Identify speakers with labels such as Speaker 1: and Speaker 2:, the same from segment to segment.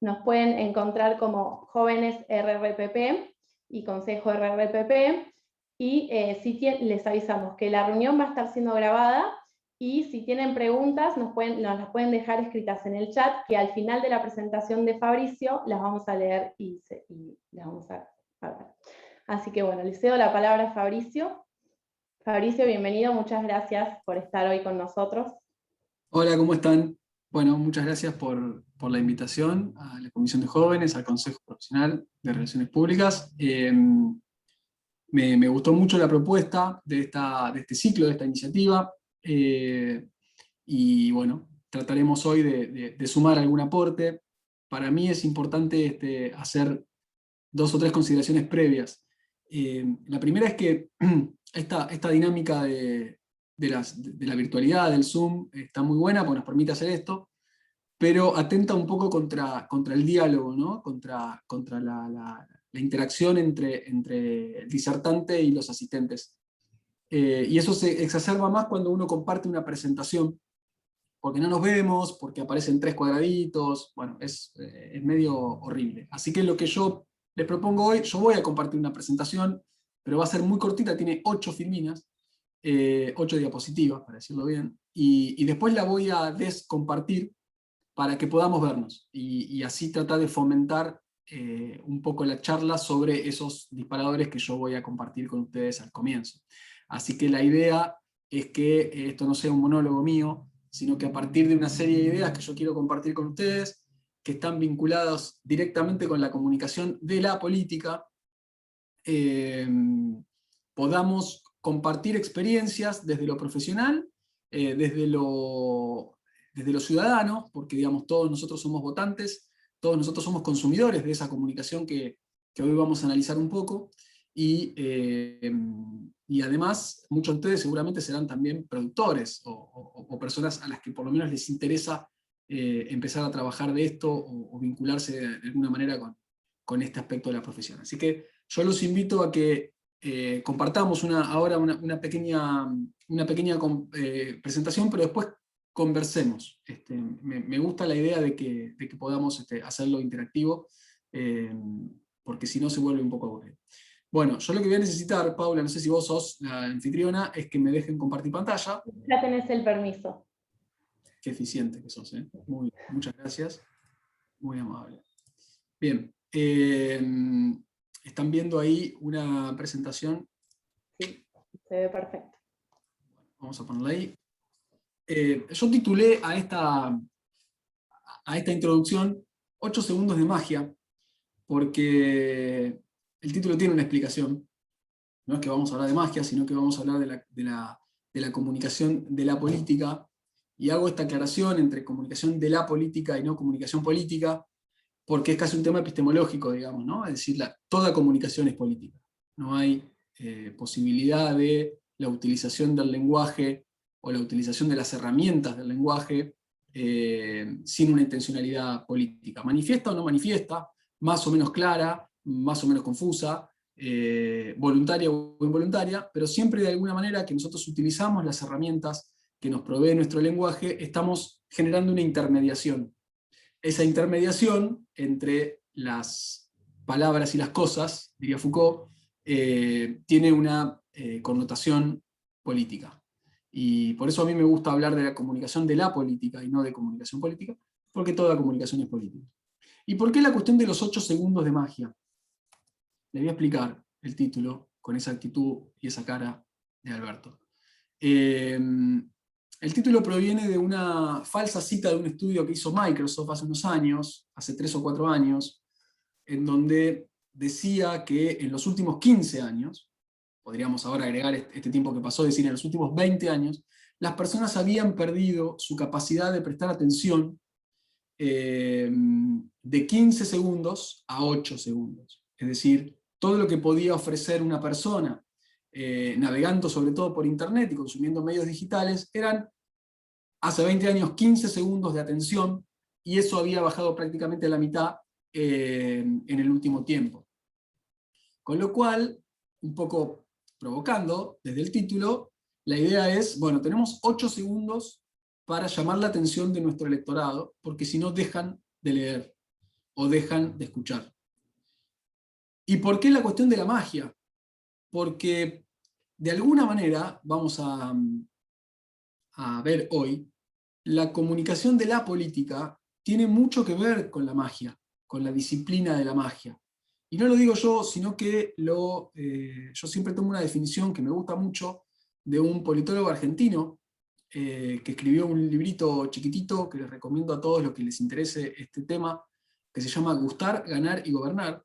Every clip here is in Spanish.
Speaker 1: nos pueden encontrar como Jóvenes RRPP y Consejo RRPP, y les avisamos que la reunión va a estar siendo grabada, y si tienen preguntas nos las pueden dejar escritas en el chat, que al final de la presentación de Fabricio las vamos a leer y las vamos a hablar. Así que bueno, le cedo la palabra a Fabricio. Fabricio, bienvenido, muchas gracias por estar hoy con nosotros.
Speaker 2: Hola, ¿cómo están? Bueno, muchas gracias por la invitación a la Comisión de Jóvenes, al Consejo Profesional de Relaciones Públicas. Me gustó mucho la propuesta de este ciclo, de esta iniciativa, y bueno, trataremos hoy de sumar algún aporte. Para mí es importante hacer 2 o 3 consideraciones previas. La primera es que esta dinámica de la virtualidad, del Zoom, está muy buena porque nos permite hacer esto, pero atenta un poco contra el diálogo, ¿no? contra la interacción entre el disertante y los asistentes. Y eso se exacerba más cuando uno comparte una presentación, porque no nos vemos, porque aparecen 3 cuadraditos, bueno, es medio horrible. Así que lo que yo les propongo hoy, yo voy a compartir una presentación, pero va a ser muy cortita, tiene 8 filminas, 8 diapositivas, para decirlo bien, y después la voy a descompartir para que podamos vernos, y así tratar de fomentar un poco la charla sobre esos disparadores que yo voy a compartir con ustedes al comienzo. Así que la idea es que esto no sea un monólogo mío, sino que a partir de una serie de ideas que yo quiero compartir con ustedes, que están vinculadas directamente con la comunicación de la política, podamos compartir experiencias desde lo profesional, desde lo ciudadano, porque digamos, todos nosotros somos votantes, todos nosotros somos consumidores de esa comunicación que hoy vamos a analizar un poco, y además muchos de ustedes seguramente serán también productores o personas a las que por lo menos les interesa empezar a trabajar de esto o vincularse de alguna manera con este aspecto de la profesión. Así que yo los invito a que compartamos ahora una pequeña presentación, pero después conversemos. Me gusta la idea de que podamos hacerlo interactivo, porque si no se vuelve un poco aburrido. Bueno, yo lo que voy a necesitar, Paula, no sé si vos sos la anfitriona, es que me dejen compartir pantalla.
Speaker 1: Ya tenés el permiso.
Speaker 2: Qué eficiente que sos, ¿eh? Muchas gracias. Muy amable. Bien. ¿Están viendo ahí una presentación?
Speaker 1: Sí, se ve perfecto.
Speaker 2: Vamos a ponerla ahí. Yo titulé a esta introducción 8 segundos de magia, porque el título tiene una explicación. No es que vamos a hablar de magia, sino que vamos a hablar de la comunicación de la política, y hago esta aclaración entre comunicación de la política y no comunicación política, porque es casi un tema epistemológico, digamos, ¿no? Es decir, toda comunicación es política. No hay posibilidad de la utilización del lenguaje o la utilización de las herramientas del lenguaje sin una intencionalidad política. Manifiesta o no manifiesta, más o menos clara, más o menos confusa, voluntaria o involuntaria, pero siempre de alguna manera que nosotros utilizamos las herramientas que nos provee nuestro lenguaje, estamos generando una intermediación. Esa intermediación entre las palabras y las cosas, diría Foucault, tiene una connotación política. Y por eso a mí me gusta hablar de la comunicación de la política y no de comunicación política, porque toda comunicación es política. ¿Y por qué la cuestión de los 8 segundos de magia? Les voy a explicar el título con esa actitud y esa cara de Alberto. El título proviene de una falsa cita de un estudio que hizo Microsoft hace unos años, hace 3 o 4 años, en donde decía que en los últimos 15 años, podríamos ahora agregar este tiempo que pasó, decir en los últimos 20 años, las personas habían perdido su capacidad de prestar atención de 15 segundos a 8 segundos. Es decir, todo lo que podía ofrecer una persona navegando sobre todo por internet y consumiendo medios digitales eran hace 20 años 15 segundos de atención, y eso había bajado prácticamente a la mitad en el último tiempo. Con lo cual, un poco provocando desde el título, la idea es, bueno, tenemos 8 segundos para llamar la atención de nuestro electorado, porque si no dejan de leer o dejan de escuchar. ¿Y por qué la cuestión de la magia? Porque de alguna manera, vamos a ver hoy, la comunicación de la política tiene mucho que ver con la magia, con la disciplina de la magia. Y no lo digo yo, sino que yo siempre tomo una definición que me gusta mucho de un politólogo argentino que escribió un librito chiquitito que les recomiendo a todos los que les interese este tema, que se llama Gustar, Ganar y Gobernar.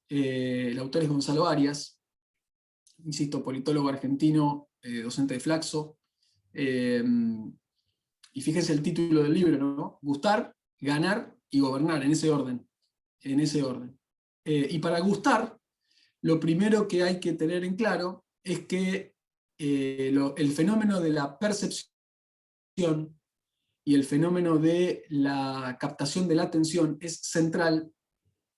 Speaker 2: El autor es Gonzalo Arias, insisto, politólogo argentino, docente de Flaxo. Y fíjense el título del libro, ¿no? Gustar, ganar y gobernar, en ese orden. En ese orden. Y para gustar, lo primero que hay que tener en claro es que el fenómeno de la percepción y el fenómeno de la captación de la atención es central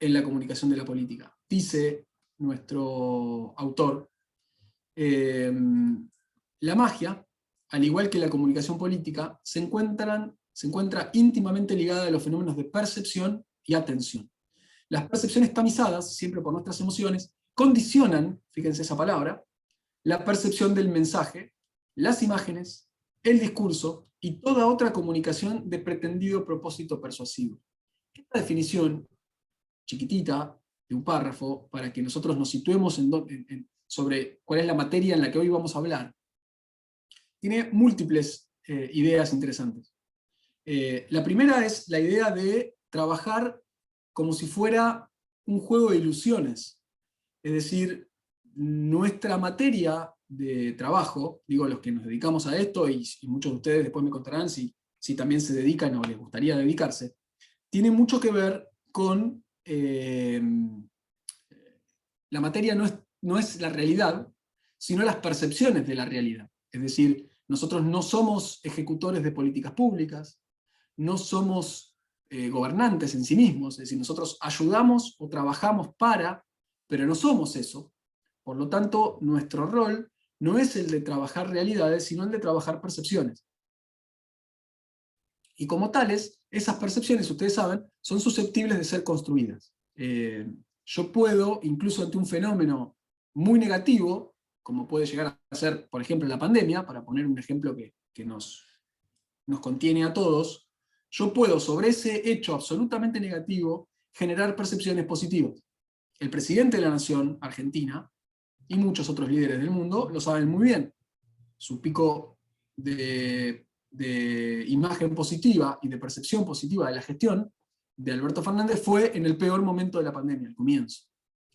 Speaker 2: en la comunicación de la política. Dice nuestro autor, la magia, al igual que la comunicación política, se encuentra íntimamente ligada a los fenómenos de percepción y atención. Las percepciones tamizadas, siempre por nuestras emociones, condicionan, fíjense esa palabra, la percepción del mensaje, las imágenes, el discurso y toda otra comunicación de pretendido propósito persuasivo. Esta definición, chiquitita, de un párrafo, para que nosotros nos situemos sobre cuál es la materia en la que hoy vamos a hablar, tiene múltiples ideas interesantes. La primera es la idea de trabajar como si fuera un juego de ilusiones. Es decir, nuestra materia de trabajo, digo los que nos dedicamos a esto, y muchos de ustedes después me contarán si también se dedican o les gustaría dedicarse, tiene mucho que ver con la materia no es la realidad, sino las percepciones de la realidad. Es decir, nosotros no somos ejecutores de políticas públicas, no somos gobernantes en sí mismos, es decir, nosotros ayudamos o trabajamos para, pero no somos eso. Por lo tanto, nuestro rol no es el de trabajar realidades, sino el de trabajar percepciones. Y como tales, esas percepciones, ustedes saben, son susceptibles de ser construidas. Yo puedo, incluso ante un fenómeno muy negativo, como puede llegar a ser, por ejemplo, la pandemia, para poner un ejemplo que nos contiene a todos, yo puedo sobre ese hecho absolutamente negativo generar percepciones positivas. El presidente de la nación, Argentina, y muchos otros líderes del mundo lo saben muy bien. Su pico de imagen positiva y de percepción positiva de la gestión de Alberto Fernández fue en el peor momento de la pandemia, el comienzo.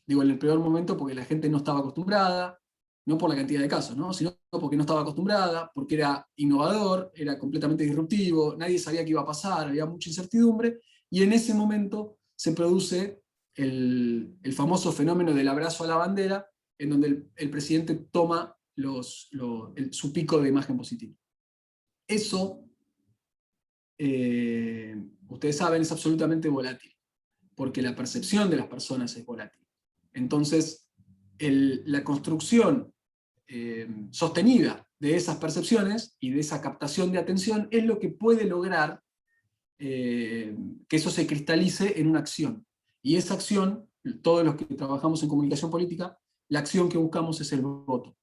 Speaker 2: Digo en el peor momento porque la gente no estaba acostumbrada, no por la cantidad de casos, ¿no? Sino porque no estaba acostumbrada, porque era innovador, era completamente disruptivo, nadie sabía qué iba a pasar, había mucha incertidumbre, y en ese momento se produce el famoso fenómeno del abrazo a la bandera, en donde el presidente toma su pico de imagen positiva. Eso, ustedes saben, es absolutamente volátil, porque la percepción de las personas es volátil. Entonces, la construcción sostenida de esas percepciones y de esa captación de atención es lo que puede lograr que eso se cristalice en una acción. Y esa acción, todos los que trabajamos en comunicación política, la acción que buscamos es el voto,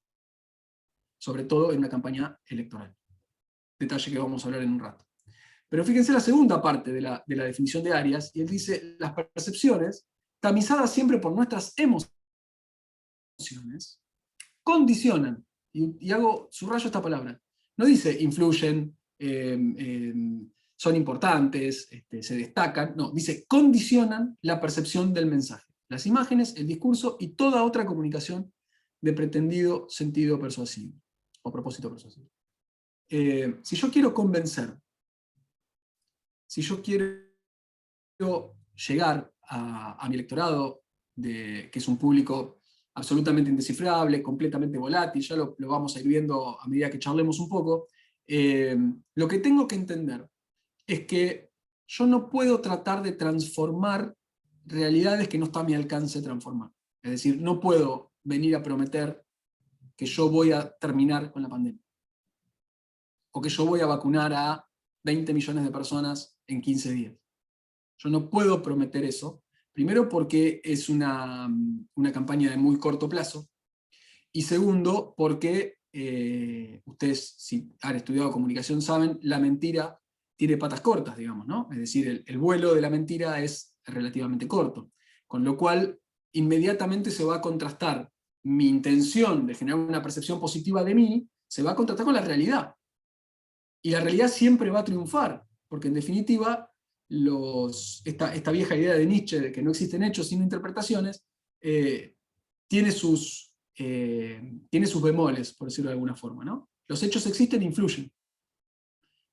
Speaker 2: sobre todo en una campaña electoral. Detalle que vamos a hablar en un rato. Pero fíjense la segunda parte de la definición de Arias, y él dice, las percepciones, tamizadas siempre por nuestras emociones, condicionan, y subrayo esta palabra, no dice influyen, son importantes, se destacan, no, dice condicionan la percepción del mensaje, las imágenes, el discurso y toda otra comunicación de pretendido sentido persuasivo, o propósito persuasivo. Si yo quiero convencer, si yo quiero llegar a mi electorado, que es un público absolutamente indescifrable, completamente volátil, ya lo vamos a ir viendo a medida que charlemos un poco, lo que tengo que entender es que yo no puedo tratar de transformar realidades que no está a mi alcance transformar. Es decir, no puedo venir a prometer que yo voy a terminar con la pandemia, o que yo voy a vacunar a 20 millones de personas en 15 días. Yo no puedo prometer eso, primero porque es una campaña de muy corto plazo, y segundo porque ustedes, si han estudiado comunicación, saben, la mentira tiene patas cortas, digamos, ¿no? Es decir, el vuelo de la mentira es relativamente corto, con lo cual inmediatamente se va a contrastar mi intención de generar una percepción positiva de mí, se va a contrastar con la realidad. Y la realidad siempre va a triunfar, porque en definitiva, esta vieja idea de Nietzsche de que no existen hechos sino interpretaciones, tiene sus bemoles, por decirlo de alguna forma, ¿no? Los hechos existen e influyen.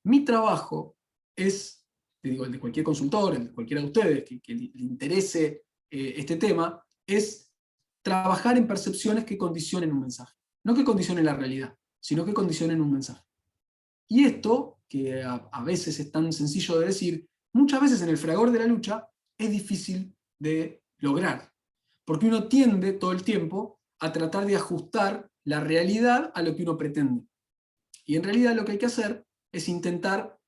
Speaker 2: Mi trabajo es, te digo, el de cualquier consultor, el de cualquiera de ustedes que le interese este tema, es trabajar en percepciones que condicionen un mensaje. No que condicionen la realidad, sino que condicionen un mensaje. Y esto, que a veces es tan sencillo de decir, muchas veces en el fragor de la lucha es difícil de lograr. Porque uno tiende todo el tiempo a tratar de ajustar la realidad a lo que uno pretende. Y en realidad lo que hay que hacer es intentar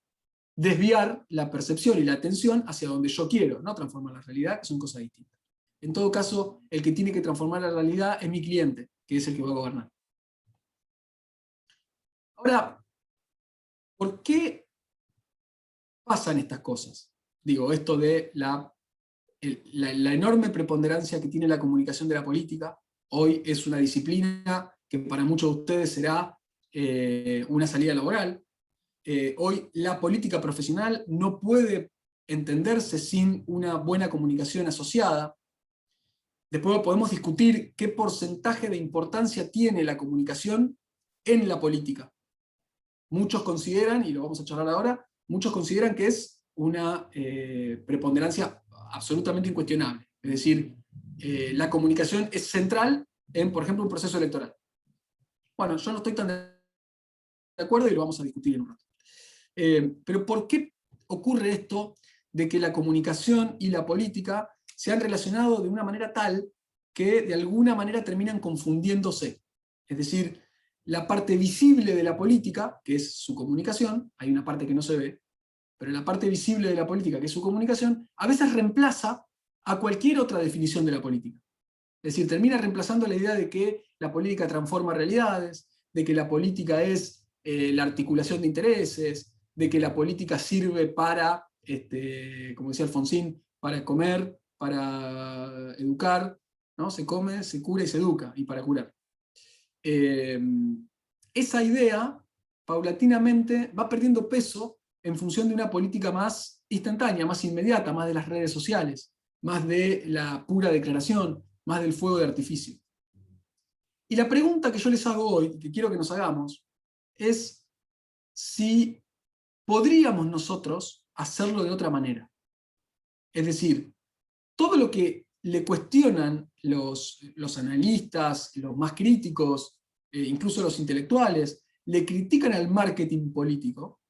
Speaker 2: desviar la percepción y la atención hacia donde yo quiero, no transformar la realidad, que son cosas distintas. En todo caso, el que tiene que transformar la realidad es mi cliente, que es el que va a gobernar. Ahora, ¿por qué pasan estas cosas? Digo, esto de la enorme preponderancia que tiene la comunicación de la política. Hoy es una disciplina que para muchos de ustedes será una salida laboral. Hoy la política profesional no puede entenderse sin una buena comunicación asociada. Después podemos discutir qué porcentaje de importancia tiene la comunicación en la política. Muchos consideran, y lo vamos a charlar ahora, muchos consideran que es una preponderancia absolutamente incuestionable. Es decir, la comunicación es central en, por ejemplo, un proceso electoral. Bueno, yo no estoy tan de acuerdo y lo vamos a discutir en un rato. Pero ¿por qué ocurre esto de que la comunicación y la política se han relacionado de una manera tal que de alguna manera terminan confundiéndose? Es decir, la parte visible de la política, que es su comunicación, hay una parte que no se ve, pero la parte visible de la política, que es su comunicación, a veces reemplaza a cualquier otra definición de la política. Es decir, termina reemplazando la idea de que la política transforma realidades, de que la política es la articulación de intereses, de que la política sirve para, como decía Alfonsín, para comer, para educar, ¿no? Se come, se cura y se educa, y para curar. Esa idea, paulatinamente, va perdiendo peso en función de una política más instantánea, más inmediata, más de las redes sociales, más de la pura declaración, más del fuego de artificio. Y la pregunta que yo les hago hoy, que quiero que nos hagamos, es si podríamos nosotros hacerlo de otra manera. Es decir, todo lo que le cuestionan los analistas, los más críticos, incluso los intelectuales, le critican al marketing político,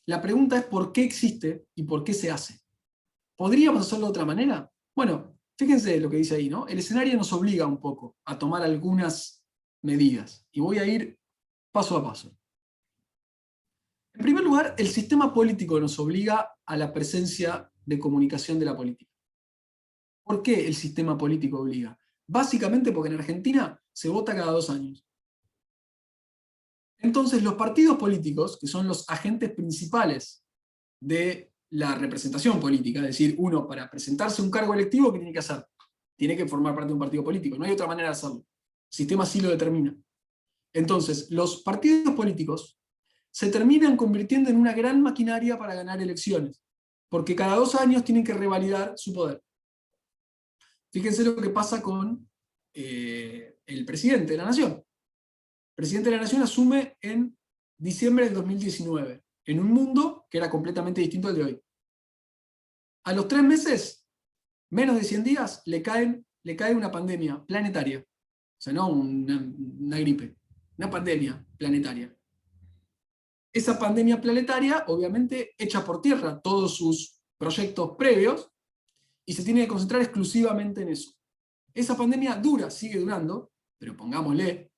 Speaker 2: la pregunta es por qué existe y por qué se hace. ¿Podríamos hacerlo de otra manera? Bueno, fíjense lo que dice ahí, ¿no? El escenario nos obliga un poco a tomar algunas medidas, y voy a ir paso a paso. En primer lugar, el sistema político nos obliga a la presencia de comunicación de la política. ¿Por qué el sistema político obliga? Básicamente porque en Argentina se vota cada 2 años. Entonces los partidos políticos, que son los agentes principales de la representación política, es decir, uno para presentarse a un cargo electivo, ¿qué tiene que hacer? Tiene que formar parte de un partido político, no hay otra manera de hacerlo. El sistema así lo determina. Entonces, los partidos políticos se terminan convirtiendo en una gran maquinaria para ganar elecciones, porque cada 2 años tienen que revalidar su poder. Fíjense lo que pasa con el presidente de la Nación. El presidente de la Nación asume en diciembre del 2019, en un mundo que era completamente distinto al de hoy. A los 3 meses, menos de 100 días, le cae una pandemia planetaria. O sea, no una gripe, una pandemia planetaria. Esa pandemia planetaria, obviamente, echa por tierra todos sus proyectos previos y se tiene que concentrar exclusivamente en eso. Esa pandemia dura, sigue durando, pero pongámosle,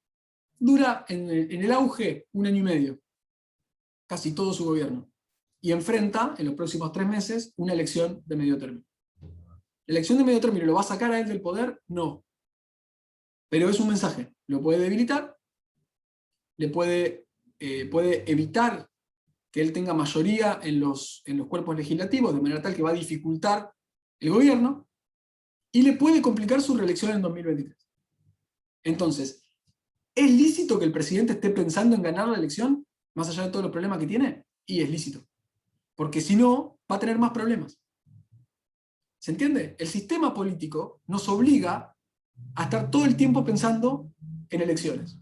Speaker 2: dura en el auge 1 año y medio. Casi todo su gobierno. y enfrenta en los próximos 3 meses una elección de medio término. ¿La elección de medio término lo va a sacar a él del poder? No. Pero es un mensaje. Lo puede debilitar, puede evitar que él tenga mayoría en los cuerpos legislativos, de manera tal que va a dificultar el gobierno, y le puede complicar su reelección en 2023. Entonces, ¿es lícito que el presidente esté pensando en ganar la elección, más allá de todos los problemas que tiene? Y es lícito. Porque si no, va a tener más problemas. ¿Se entiende? El sistema político nos obliga a estar todo el tiempo pensando en elecciones.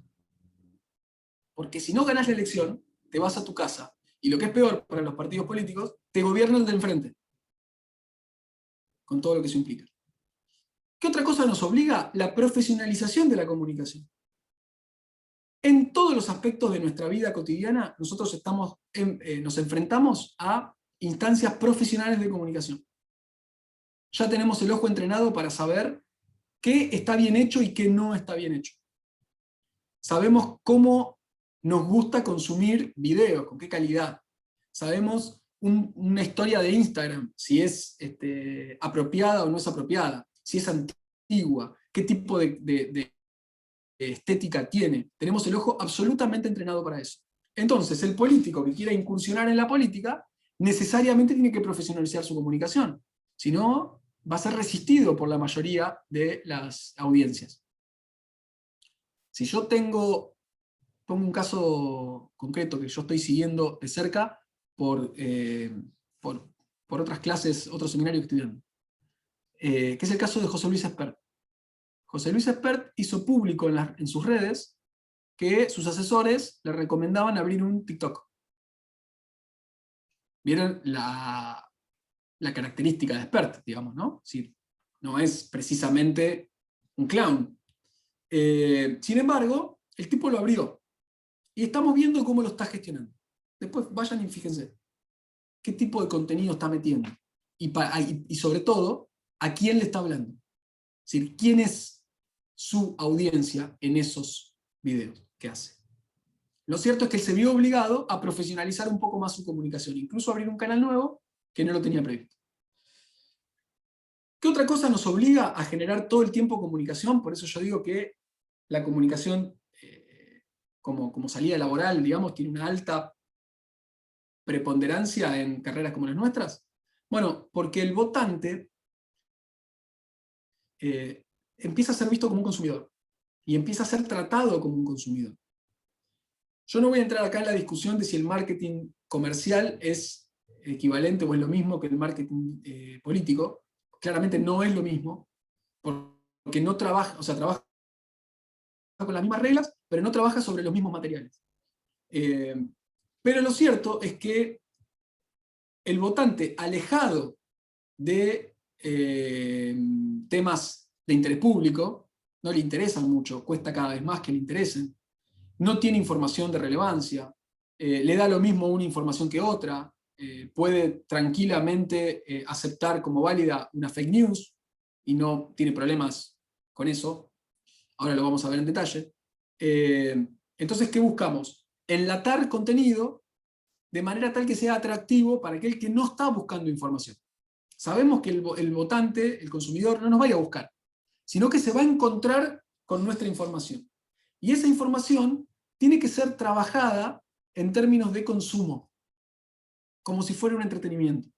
Speaker 2: Porque si no ganas la elección, te vas a tu casa. Y lo que es peor para los partidos políticos, te gobierna el de enfrente. Con todo lo que eso implica. ¿Qué otra cosa nos obliga? La profesionalización de la comunicación. En todos los aspectos de nuestra vida cotidiana, nosotros nos enfrentamos a instancias profesionales de comunicación. Ya tenemos el ojo entrenado para saber qué está bien hecho y qué no está bien hecho. Sabemos cómo nos gusta consumir videos, con qué calidad. Sabemos una historia de Instagram, si es apropiada o no es apropiada, si es antigua, qué tipo de estética tiene. Tenemos el ojo absolutamente entrenado para eso. Entonces, el político que quiera incursionar en la política necesariamente tiene que profesionalizar su comunicación. Si no, va a ser resistido por la mayoría de las audiencias. Si yo pongo un caso concreto que yo estoy siguiendo de cerca por otras clases, otros seminarios que estoy dando, que es el caso de José Luis Espert. José Luis Espert hizo público en sus redes que sus asesores le recomendaban abrir un TikTok. ¿Vieron la característica de Espert, digamos, ¿no? Sí, no es precisamente un clown. Sin embargo, el tipo lo abrió. Y estamos viendo cómo lo está gestionando. Después vayan y fíjense qué tipo de contenido está metiendo. Y sobre todo, a quién le está hablando. Es decir, quién es su audiencia en esos videos que hace. Lo cierto es que él se vio obligado a profesionalizar un poco más su comunicación, incluso abrir un canal nuevo que no lo tenía previsto. ¿Qué otra cosa nos obliga a generar todo el tiempo comunicación? Por eso yo digo que la comunicación como salida laboral, digamos, tiene una alta preponderancia en carreras como las nuestras. Bueno, porque el votante empieza a ser visto como un consumidor y empieza a ser tratado como un consumidor. Yo no voy a entrar acá en la discusión de si el marketing comercial es equivalente o es lo mismo que el marketing político. Claramente no es lo mismo, porque no trabaja, o sea, trabaja con las mismas reglas, pero no trabaja sobre los mismos materiales. Pero lo cierto es que el votante alejado de temas de interés público, no le interesan mucho, cuesta cada vez más que le interesen, no tiene información de relevancia, le da lo mismo una información que otra, puede tranquilamente aceptar como válida una fake news y no tiene problemas con eso. Ahora lo vamos a ver en detalle. Entonces, ¿qué buscamos? Enlatar contenido de manera tal que sea atractivo para aquel que no está buscando información. Sabemos que el votante, el consumidor, no nos va a ir a buscar, sino que se va a encontrar con nuestra información. Y esa información tiene que ser trabajada en términos de consumo, como si fuera un entretenimiento.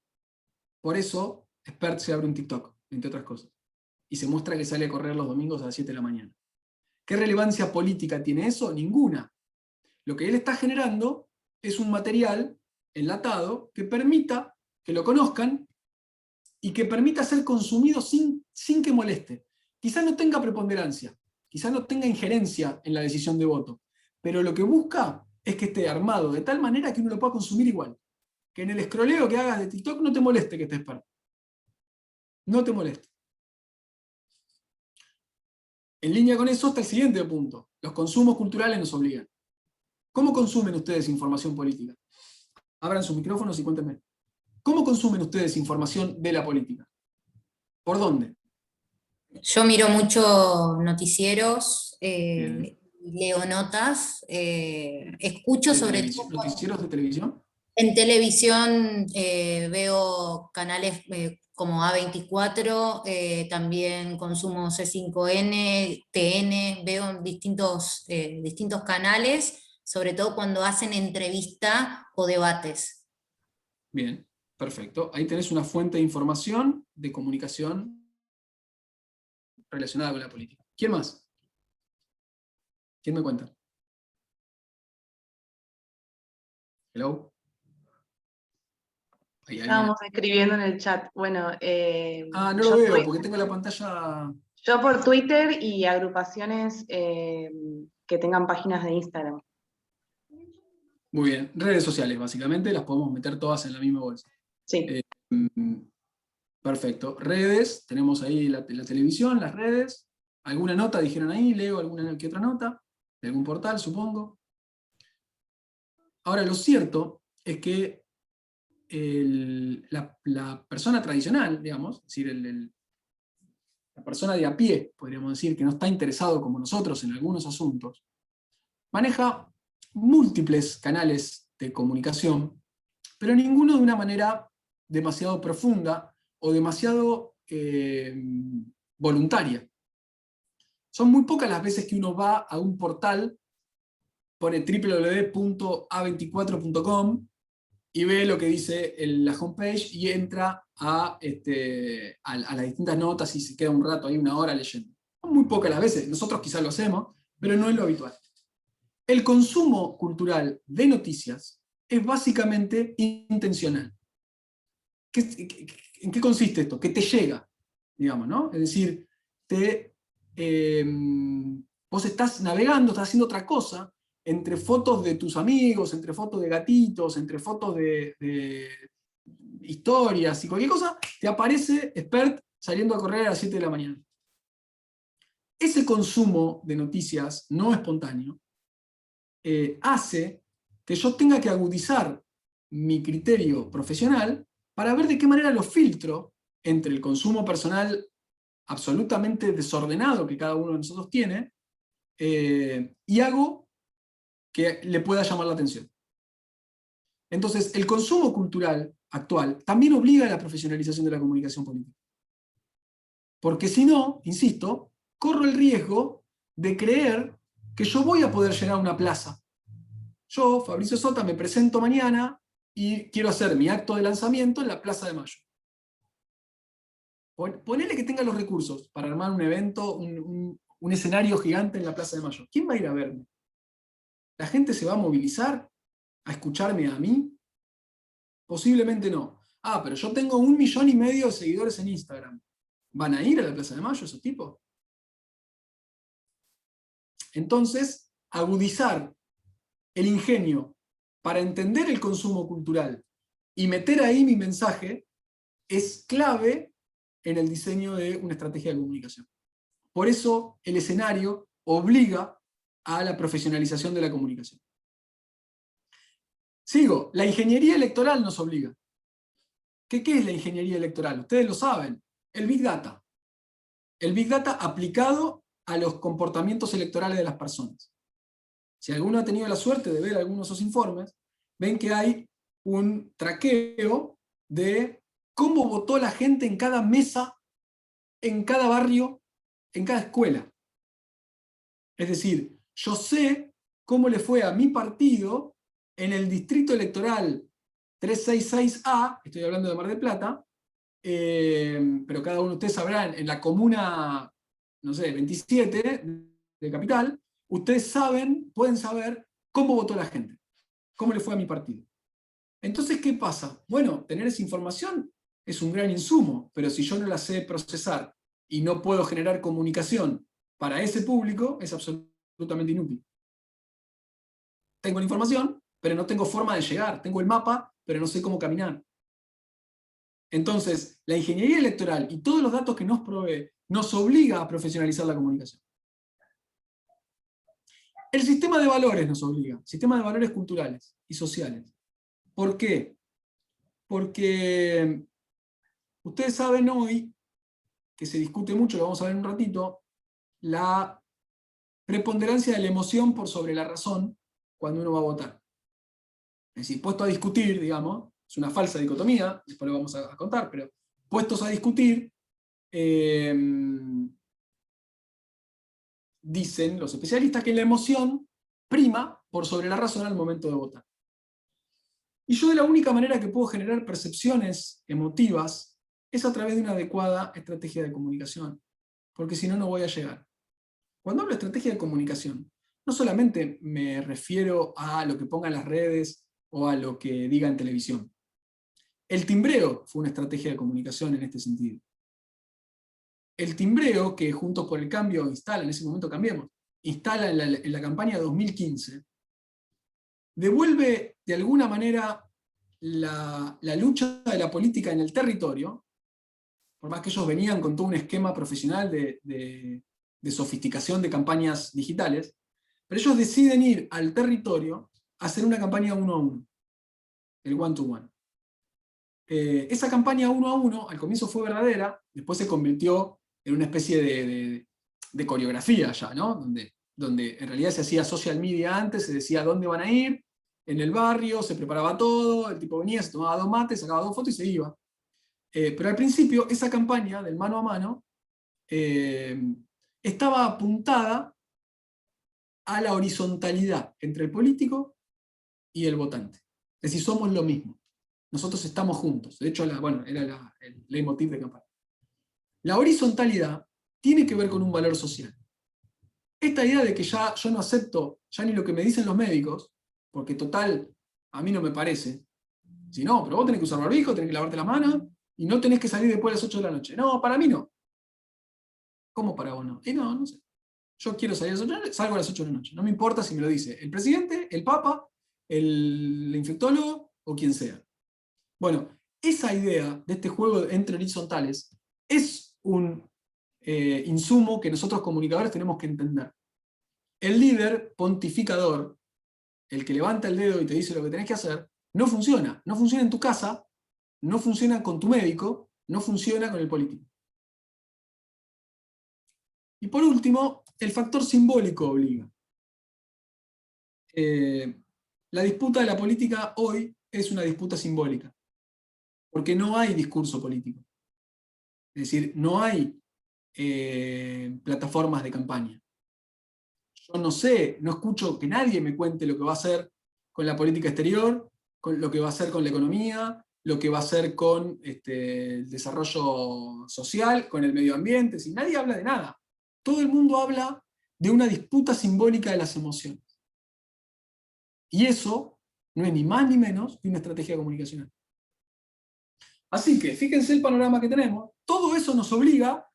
Speaker 2: Por eso, Espert se abre un TikTok, entre otras cosas, y se muestra que sale a correr los domingos a las 7 de la mañana. ¿Qué relevancia política tiene eso? Ninguna. Lo que él está generando es un material enlatado que permita que lo conozcan y que permita ser consumido sin que moleste. Quizás no tenga preponderancia, quizás no tenga injerencia en la decisión de voto, pero lo que busca es que esté armado de tal manera que uno lo pueda consumir igual. Que en el escroleo que hagas de TikTok no te moleste que estés Espert. No te moleste. En línea con eso está el siguiente punto. Los consumos culturales nos obligan. ¿Cómo consumen ustedes información política? Abran sus micrófonos y cuéntenme. ¿Cómo consumen ustedes información de la política? ¿Por dónde?
Speaker 3: Yo miro mucho noticieros, leo notas, escucho sobre todo.
Speaker 2: ¿Noticieros de televisión?
Speaker 3: En televisión veo canales como A24, también consumo C5N, TN, veo distintos canales, sobre todo cuando hacen entrevista o debates.
Speaker 2: Bien, perfecto. Ahí tenés una fuente de información, de comunicación relacionada con la política. ¿Quién más? ¿Quién me cuenta? Hello. ¿Hay alguien?
Speaker 4: Estábamos escribiendo en el chat. Bueno,
Speaker 2: Ah, no lo veo porque tengo la pantalla.
Speaker 4: yo por Twitter y agrupaciones que tengan páginas de Instagram.
Speaker 2: Muy bien. Redes sociales, básicamente, las podemos meter todas en la misma bolsa.
Speaker 4: Sí.
Speaker 2: Perfecto. Redes, tenemos ahí la televisión, las redes. ¿Alguna nota dijeron ahí? Leo alguna que otra nota, de algún portal, supongo. Ahora, lo cierto es que la persona tradicional, digamos, es decir, la persona de a pie, podríamos decir, que no está interesado como nosotros en algunos asuntos, maneja múltiples canales de comunicación, pero ninguno de una manera demasiado profunda o demasiado voluntaria. Son muy pocas las veces que uno va a un portal, pone www.a24.com y ve lo que dice la homepage y entra a las distintas notas y se queda un rato ahí, una hora leyendo. Son muy pocas las veces, nosotros quizás lo hacemos, pero no es lo habitual. El consumo cultural de noticias es básicamente intencional. ¿En qué consiste esto? Que te llega, digamos, ¿no? Es decir, vos estás navegando, estás haciendo otra cosa, entre fotos de tus amigos, entre fotos de gatitos, entre fotos de historias y cualquier cosa, te aparece Expert saliendo a correr a las 7 de la mañana. Ese consumo de noticias no espontáneo hace que yo tenga que agudizar mi criterio profesional para ver de qué manera lo filtro entre el consumo personal absolutamente desordenado que cada uno de nosotros tiene y hago que le pueda llamar la atención. Entonces, el consumo cultural actual también obliga a la profesionalización de la comunicación política. Porque si no, insisto, corro el riesgo de creer que yo voy a poder llenar una plaza. Yo, Fabricio Sota, me presento mañana y quiero hacer mi acto de lanzamiento en la Plaza de Mayo. Ponele que tenga los recursos para armar un evento, un escenario gigante en la Plaza de Mayo. ¿Quién va a ir a verme? ¿La gente se va a movilizar a escucharme a mí? Posiblemente no. Ah, pero yo tengo 1,5 millones de seguidores en Instagram. ¿Van a ir a la Plaza de Mayo esos tipos? Entonces, agudizar el ingenio para entender el consumo cultural y meter ahí mi mensaje es clave en el diseño de una estrategia de comunicación. Por eso el escenario obliga a la profesionalización de la comunicación. Sigo, la ingeniería electoral nos obliga. ¿Qué es la ingeniería electoral? Ustedes lo saben, el Big Data. El Big Data aplicado a los comportamientos electorales de las personas. Si alguno ha tenido la suerte de ver algunos de esos informes, ven que hay un traqueo de cómo votó la gente en cada mesa, en cada barrio, en cada escuela. Es decir, yo sé cómo le fue a mi partido en el distrito electoral 366A, estoy hablando de Mar del Plata, pero cada uno de ustedes sabrá, en la comuna, no sé, 27 de Capital, ustedes pueden saber cómo votó la gente, cómo le fue a mi partido. Entonces, ¿qué pasa? Bueno, tener esa información es un gran insumo, pero si yo no la sé procesar y no puedo generar comunicación para ese público, es absolutamente inútil. Tengo la información, pero no tengo forma de llegar. Tengo el mapa, pero no sé cómo caminar. Entonces, la ingeniería electoral y todos los datos que nos provee nos obliga a profesionalizar la comunicación. El sistema de valores nos obliga, sistema de valores culturales y sociales. ¿Por qué? Porque ustedes saben hoy, que se discute mucho, lo vamos a ver en un ratito, la preponderancia de la emoción por sobre la razón cuando uno va a votar. Es decir, puesto a discutir, digamos, es una falsa dicotomía, después lo vamos a contar, pero puestos a discutir, dicen los especialistas que la emoción prima por sobre la razón al momento de votar. Y yo de la única manera que puedo generar percepciones emotivas es a través de una adecuada estrategia de comunicación, porque si no, no voy a llegar. Cuando hablo de estrategia de comunicación, no solamente me refiero a lo que ponga en las redes o a lo que diga en televisión. El timbreo fue una estrategia de comunicación en este sentido. El timbreo que Juntos por el Cambio instala, en ese momento Cambiemos, instala en la campaña 2015, devuelve de alguna manera la lucha de la política en el territorio, por más que ellos venían con todo un esquema profesional de sofisticación de campañas digitales, pero ellos deciden ir al territorio a hacer una campaña 1 a 1, el one-to-one. Esa campaña 1 a 1 al comienzo fue verdadera, después se convirtió en una especie de coreografía ya, ¿no? Donde en realidad se hacía social media antes, se decía dónde van a ir, en el barrio, se preparaba todo, el tipo venía, se tomaba 2 mates, sacaba 2 fotos y se iba. Pero al principio esa campaña del mano a mano estaba apuntada a la horizontalidad entre el político y el votante. Es decir, somos lo mismo. Nosotros estamos juntos. De hecho, era el leitmotiv de campaña. La horizontalidad tiene que ver con un valor social. Esta idea de que ya yo no acepto ya ni lo que me dicen los médicos, porque total, a mí no me parece. Si no, pero vos tenés que usar barbijo, tenés que lavarte las manos, y no tenés que salir después de las 8 de la noche. No, para mí no. ¿Cómo para vos no? Y no sé. Yo quiero salir a las 8 de la noche, salgo a las 8 de la noche. No me importa si me lo dice el presidente, el papa, el infectólogo o quien sea. Bueno, esa idea de este juego entre horizontales es un insumo que nosotros comunicadores tenemos que entender. El líder pontificador, el que levanta el dedo y te dice lo que tenés que hacer, no funciona. No funciona en tu casa, no funciona con tu médico, no funciona con el político. Y por último, el factor simbólico obliga. La disputa de la política hoy es una disputa simbólica, porque no hay discurso político. Es decir, no hay plataformas de campaña. Yo no sé, no escucho que nadie me cuente lo que va a hacer con la política exterior, con lo que va a hacer con la economía, lo que va a hacer con el desarrollo social, con el medio ambiente. Si nadie habla de nada. Todo el mundo habla de una disputa simbólica de las emociones. Y eso no es ni más ni menos que una estrategia comunicacional. Así que, fíjense el panorama que tenemos. Todo eso nos obliga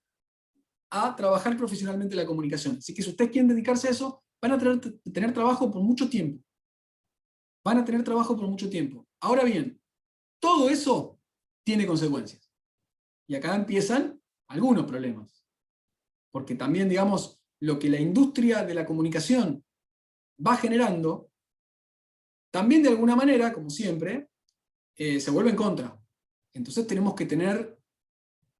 Speaker 2: a trabajar profesionalmente la comunicación. Así que si ustedes quieren dedicarse a eso, van a tener trabajo por mucho tiempo. Van a tener trabajo por mucho tiempo. Ahora bien, todo eso tiene consecuencias. Y acá empiezan algunos problemas. Porque también, digamos, lo que la industria de la comunicación va generando, también de alguna manera, como siempre, se vuelve en contra. Entonces tenemos que tener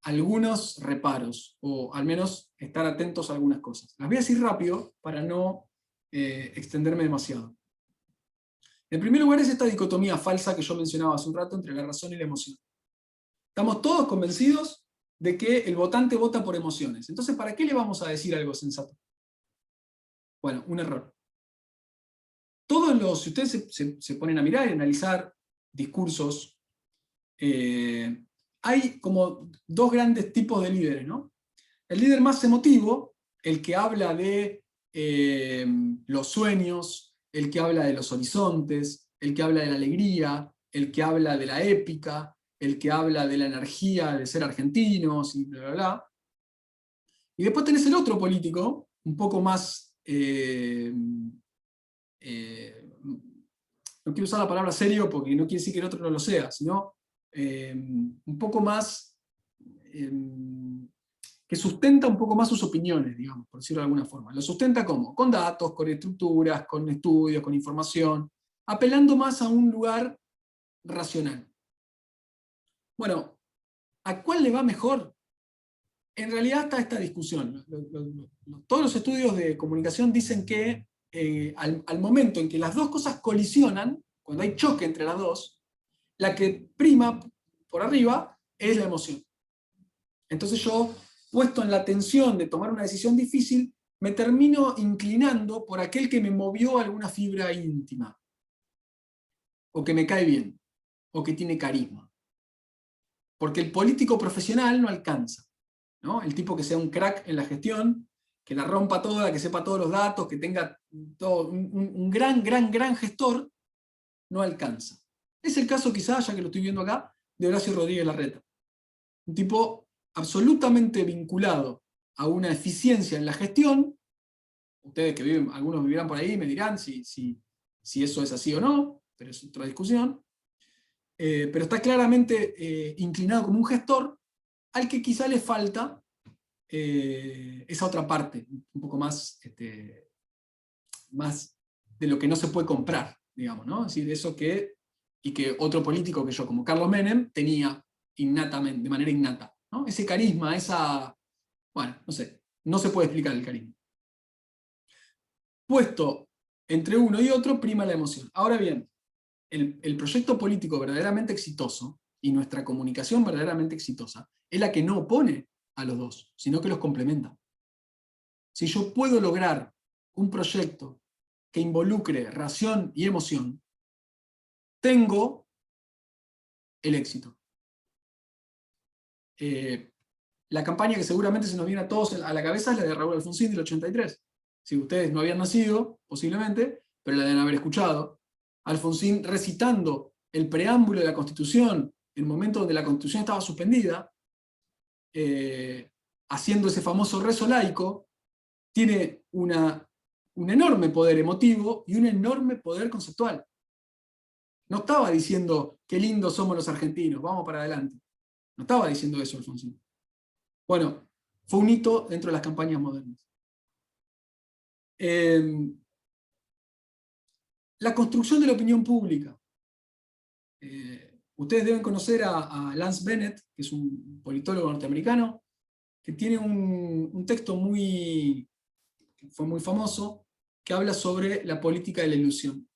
Speaker 2: algunos reparos, o al menos estar atentos a algunas cosas. Las voy a decir rápido para no extenderme demasiado. En primer lugar es esta dicotomía falsa que yo mencionaba hace un rato entre la razón y la emoción. Estamos todos convencidos de que el votante vota por emociones. Entonces, ¿para qué le vamos a decir algo sensato? Bueno, un error. Si ustedes se ponen a mirar y analizar discursos, hay como 2 grandes tipos de líderes, ¿no? El líder más emotivo, el que habla de los sueños, el que habla de los horizontes, el que habla de la alegría, el que habla de la épica, el que habla de la energía de ser argentinos y bla, bla, bla. Y después tenés el otro político, un poco más, no quiero usar la palabra serio porque no quiere decir que el otro no lo sea, sino un poco más, que sustenta un poco más sus opiniones, digamos, por decirlo de alguna forma. Lo sustenta ¿cómo? Con datos, con estructuras, con estudios, con información, apelando más a un lugar racional. Bueno, ¿a cuál le va mejor? En realidad está esta discusión. Todos los estudios de comunicación dicen que al momento en que las dos cosas colisionan, cuando hay choque entre las dos, la que prima por arriba es la emoción. Entonces yo, puesto en la tensión de tomar una decisión difícil, me termino inclinando por aquel que me movió alguna fibra íntima, o que me cae bien, o que tiene carisma. Porque el político profesional no alcanza, ¿no? El tipo que sea un crack en la gestión, que la rompa toda, que sepa todos los datos, que tenga todo, un gran gestor, no alcanza. Es el caso quizás, ya que lo estoy viendo acá, de Horacio Rodríguez Larreta. Un tipo absolutamente vinculado a una eficiencia en la gestión. Ustedes que viven, algunos vivirán por ahí, me dirán si eso es así o no, pero es otra discusión. Pero está claramente inclinado como un gestor al que quizá le falta esa otra parte, un poco más, más de lo que no se puede comprar, digamos, ¿no? Es decir, eso y que otro político que yo, como Carlos Menem, tenía innatamente, de manera innata, ¿no? Ese carisma, bueno, no sé, no se puede explicar el carisma. Puesto entre uno y otro, prima la emoción. Ahora bien, el proyecto político verdaderamente exitoso y nuestra comunicación verdaderamente exitosa es la que no opone a los dos, sino que los complementa. Si yo puedo lograr un proyecto que involucre razón y emoción, tengo el éxito. La campaña que seguramente se nos viene a todos a la cabeza es la de Raúl Alfonsín del 83. Si ustedes no habían nacido, posiblemente, pero la deben haber escuchado. Alfonsín recitando el preámbulo de la Constitución, en el momento donde la Constitución estaba suspendida, haciendo ese famoso rezo laico, tiene un enorme poder emotivo y un enorme poder conceptual. No estaba diciendo qué lindos somos los argentinos, vamos para adelante. No estaba diciendo eso Alfonsín. Bueno, fue un hito dentro de las campañas modernas. La construcción de la opinión pública. Ustedes deben conocer a Lance Bennett, que es un politólogo norteamericano, que tiene un texto que fue muy famoso, que habla sobre la política de la ilusión.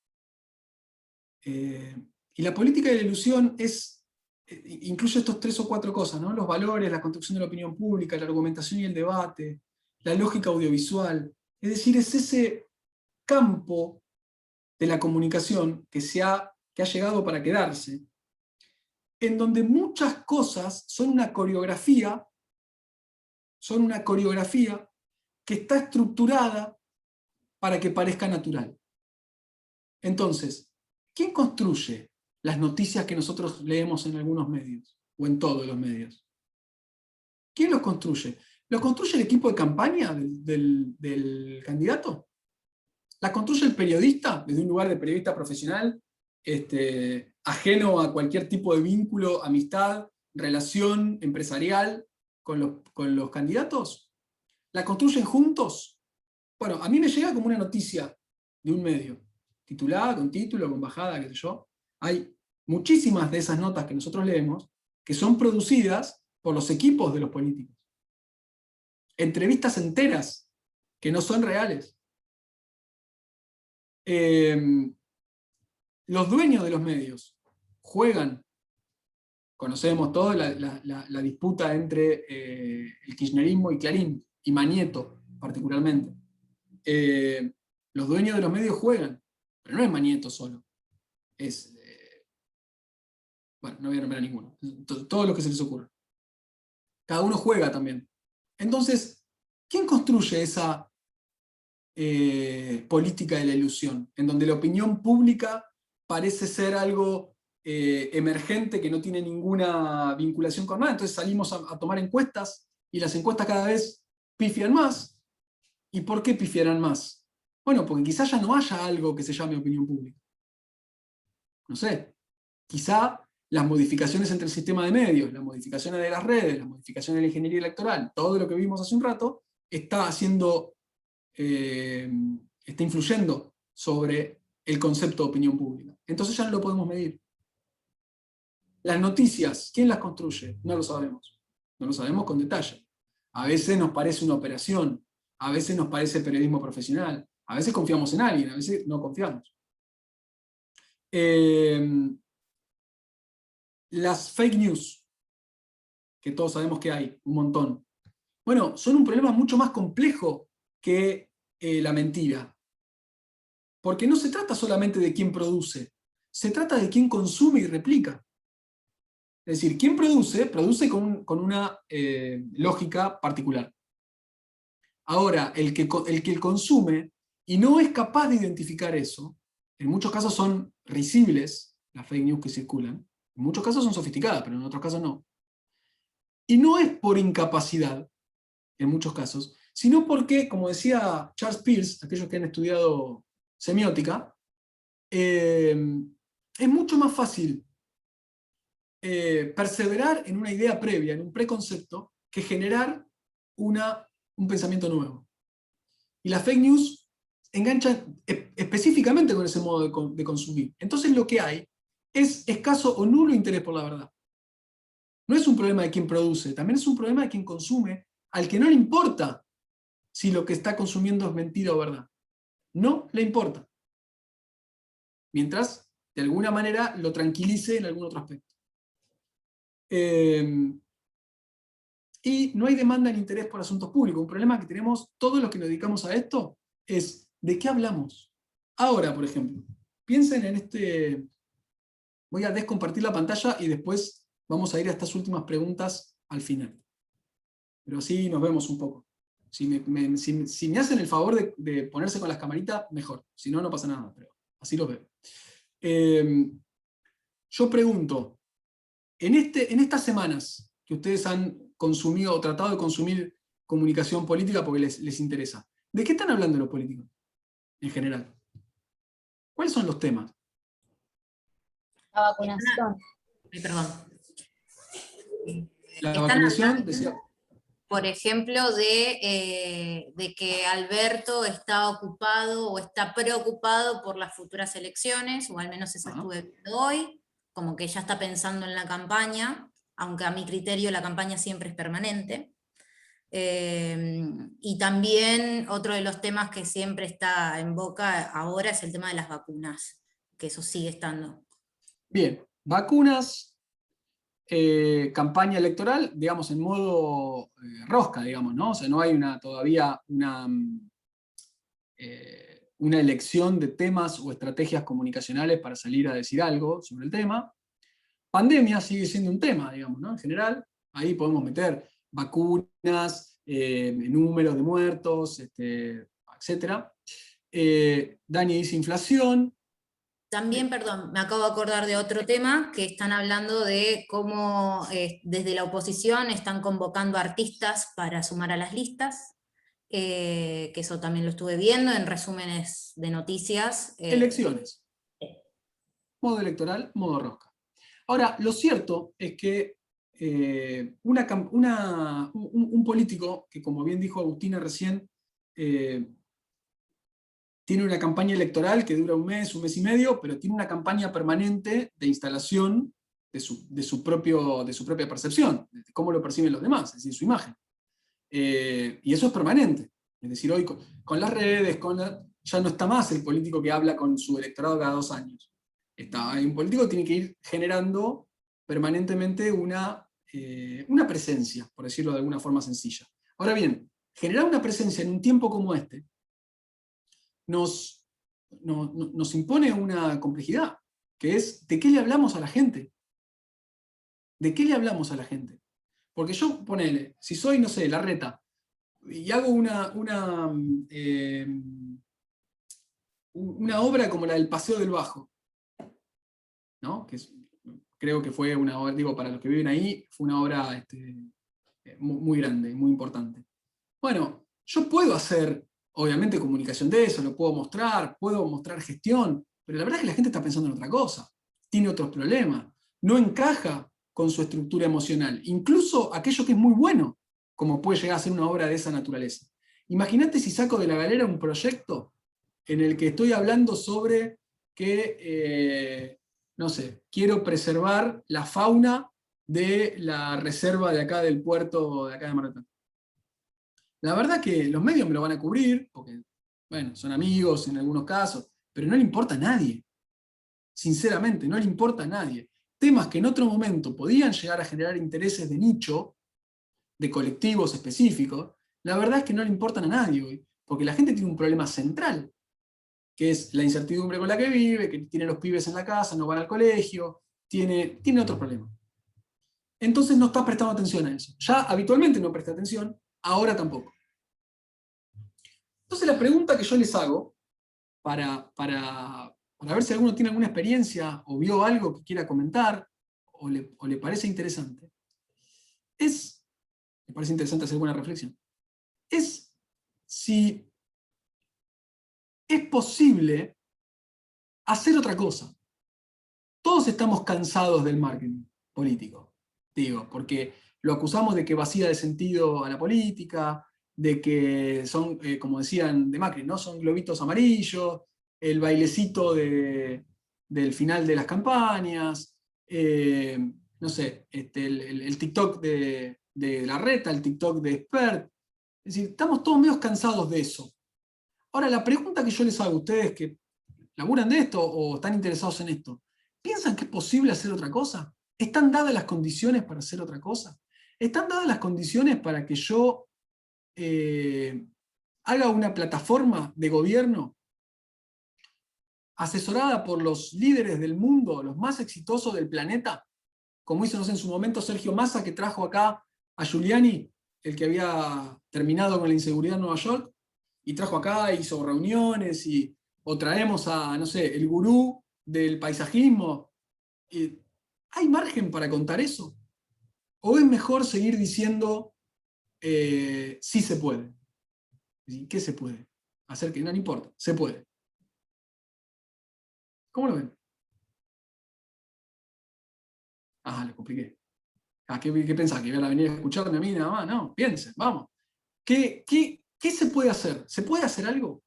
Speaker 2: Y la política de la ilusión incluye estos 3 o 4 cosas, ¿no? Los valores, la construcción de la opinión pública, la argumentación y el debate, la lógica audiovisual. Es decir, es ese campo de la comunicación que ha llegado para quedarse, en donde muchas cosas son una coreografía que está estructurada para que parezca natural. Entonces, ¿quién construye las noticias que nosotros leemos en algunos medios? O en todos los medios. ¿Quién los construye? ¿Los construye el equipo de campaña del candidato? ¿La construye el periodista desde un lugar de periodista profesional, ajeno a cualquier tipo de vínculo, amistad, relación empresarial con los candidatos? ¿La construyen juntos? Bueno, a mí me llega como una noticia de un medio, titulada, con título, con bajada, qué sé yo. Hay muchísimas de esas notas que nosotros leemos que son producidas por los equipos de los políticos. Entrevistas enteras que no son reales. Los dueños de los medios juegan, conocemos todos la disputa entre el kirchnerismo y Clarín, y Manieto particularmente. Los dueños de los medios juegan, pero no es Manieto solo. Bueno, no voy a nombrar a ninguno. Todo lo que se les ocurra. Cada uno juega también. Entonces, ¿quién construye esa política de la ilusión? En donde la opinión pública parece ser algo emergente que no tiene ninguna vinculación con nada. Entonces salimos a tomar encuestas y las encuestas cada vez pifian más. ¿Y por qué pifiarán más? Bueno, porque quizá ya no haya algo que se llame opinión pública. No sé. Quizá las modificaciones entre el sistema de medios, las modificaciones de las redes, las modificaciones de la ingeniería electoral, todo lo que vimos hace un rato, está influyendo sobre el concepto de opinión pública. Entonces ya no lo podemos medir. Las noticias, ¿quién las construye? No lo sabemos. No lo sabemos con detalle. A veces nos parece una operación, a veces nos parece periodismo profesional, a veces confiamos en alguien, a veces no confiamos. Las fake news, que todos sabemos que hay, un montón. Bueno, son un problema mucho más complejo que la mentira. Porque no se trata solamente de quién produce, se trata de quién consume y replica. Es decir, quien produce con una lógica particular. Ahora, el que consume y no es capaz de identificar eso, en muchos casos son risibles las fake news que circulan, en muchos casos son sofisticadas, pero en otros casos no. Y no es por incapacidad, en muchos casos, sino porque, como decía Charles Peirce, aquellos que han estudiado semiótica, es mucho más fácil perseverar en una idea previa, en un preconcepto, que generar un pensamiento nuevo. Y las fake news enganchan específicamente con ese modo de consumir. Entonces lo que hay es escaso o nulo interés por la verdad. No es un problema de quien produce, también es un problema de quien consume, al que no le importa si lo que está consumiendo es mentira o verdad. No le importa. Mientras, de alguna manera, lo tranquilice en algún otro aspecto. Y no hay demanda ni interés por asuntos públicos. Un problema que tenemos todos los que nos dedicamos a esto es ¿de qué hablamos? Ahora, por ejemplo, piensen en este... Voy a descompartir la pantalla y después vamos a ir a estas últimas preguntas al final. Pero así nos vemos un poco. Si me hacen el favor de ponerse con las camaritas, mejor. Si no, no pasa nada, pero así los veo. Yo pregunto, en estas semanas que ustedes han consumido o tratado de consumir comunicación política porque les interesa, ¿de qué están hablando los políticos en general? ¿Cuáles son los temas?
Speaker 3: La vacunación. Perdón.
Speaker 2: La vacunación, decía...
Speaker 3: Por ejemplo, de que Alberto está ocupado o está preocupado por las futuras elecciones, o al menos eso estuve viendo hoy, como que ya está pensando en la campaña, aunque a mi criterio la campaña siempre es permanente. Y también otro de los temas que siempre está en boca ahora es el tema de las vacunas, que eso sigue estando.
Speaker 2: Bien, vacunas, campaña electoral, digamos, en modo rosca, digamos, ¿no? O sea, no hay todavía una elección de temas o estrategias comunicacionales para salir a decir algo sobre el tema. Pandemia sigue siendo un tema, digamos, ¿no? En general, ahí podemos meter vacunas, números de muertos, etc. Dani dice inflación.
Speaker 3: También, perdón, me acabo de acordar de otro tema, que están hablando de cómo desde la oposición están convocando artistas para sumar a las listas, que eso también lo estuve viendo en resúmenes de noticias.
Speaker 2: Elecciones. Modo electoral, modo rosca. Ahora, lo cierto es que un político, que como bien dijo Agustina recién, tiene una campaña electoral que dura un mes y medio, pero tiene una campaña permanente de instalación de su propia percepción, de cómo lo perciben los demás, es decir, su imagen. Y eso es permanente. Es decir, hoy con las redes, ya no está más el político que habla con su electorado cada 2 años. Hay un político que tiene que ir generando permanentemente una presencia, por decirlo de alguna forma sencilla. Ahora bien, generar una presencia en un tiempo como este nos impone una complejidad, que es ¿de qué le hablamos a la gente? ¿De qué le hablamos a la gente? Porque yo, ponele, si soy, no sé, Larreta, y hago una obra como la del Paseo del Bajo, ¿no? Creo que fue una obra, digo, para los que viven ahí, fue una obra muy grande, muy importante. Bueno, yo puedo hacer, obviamente, comunicación de eso, lo puedo mostrar gestión, pero la verdad es que la gente está pensando en otra cosa, tiene otros problemas, no encaja con su estructura emocional, incluso aquello que es muy bueno, como puede llegar a ser una obra de esa naturaleza. Imagínate si saco de la galera un proyecto en el que estoy hablando sobre que, no sé, quiero preservar la fauna de la reserva de acá del puerto de acá de Mar del Plata. La verdad que los medios me lo van a cubrir, porque, bueno, son amigos en algunos casos, pero no le importa a nadie. sinceramente, no le importa a nadie. Temas que en otro momento podían llegar a generar intereses de nicho, de colectivos específicos, la verdad es que no le importan a nadie hoy, porque la gente tiene un problema central, que es la incertidumbre con la que vive, que tiene los pibes en la casa, no van al colegio, tiene otros problemas. Entonces no está prestando atención a eso. Ya habitualmente no presta atención, ahora tampoco. Entonces la pregunta que yo les hago, para ver si alguno tiene alguna experiencia o vio algo que quiera comentar, o le parece interesante, me parece interesante hacer alguna reflexión, es si es posible hacer otra cosa. Todos estamos cansados del marketing político, digo, porque lo acusamos de que vacía de sentido a la política, de que son, como decían de Macri, ¿no? Son globitos amarillos, el bailecito del final de las campañas, no sé, el TikTok de Larreta, el TikTok de Expert. Es decir, estamos todos medio cansados de eso. Ahora, la pregunta que yo les hago a ustedes que laburan de esto o están interesados en esto, ¿piensan que es posible hacer otra cosa? ¿Están dadas las condiciones para hacer otra cosa? ¿Están dadas las condiciones para que yo haga una plataforma de gobierno asesorada por los líderes del mundo, los más exitosos del planeta, como hizo, no sé, en su momento Sergio Massa, que trajo acá a Giuliani, el que había terminado con la inseguridad en Nueva York, y trajo acá, hizo reuniones, o traemos a, no sé, el gurú del paisajismo. ¿Hay margen para contar eso? ¿O es mejor seguir diciendo sí se puede? ¿Qué se puede? Hacer que no importa, se puede. ¿Cómo lo ven? Ah, le compliqué. ¿Qué pensás? ¿Que iban a venir a escucharme a mí nada más? No, piensen, vamos. ¿Qué se puede hacer? ¿Se puede hacer algo?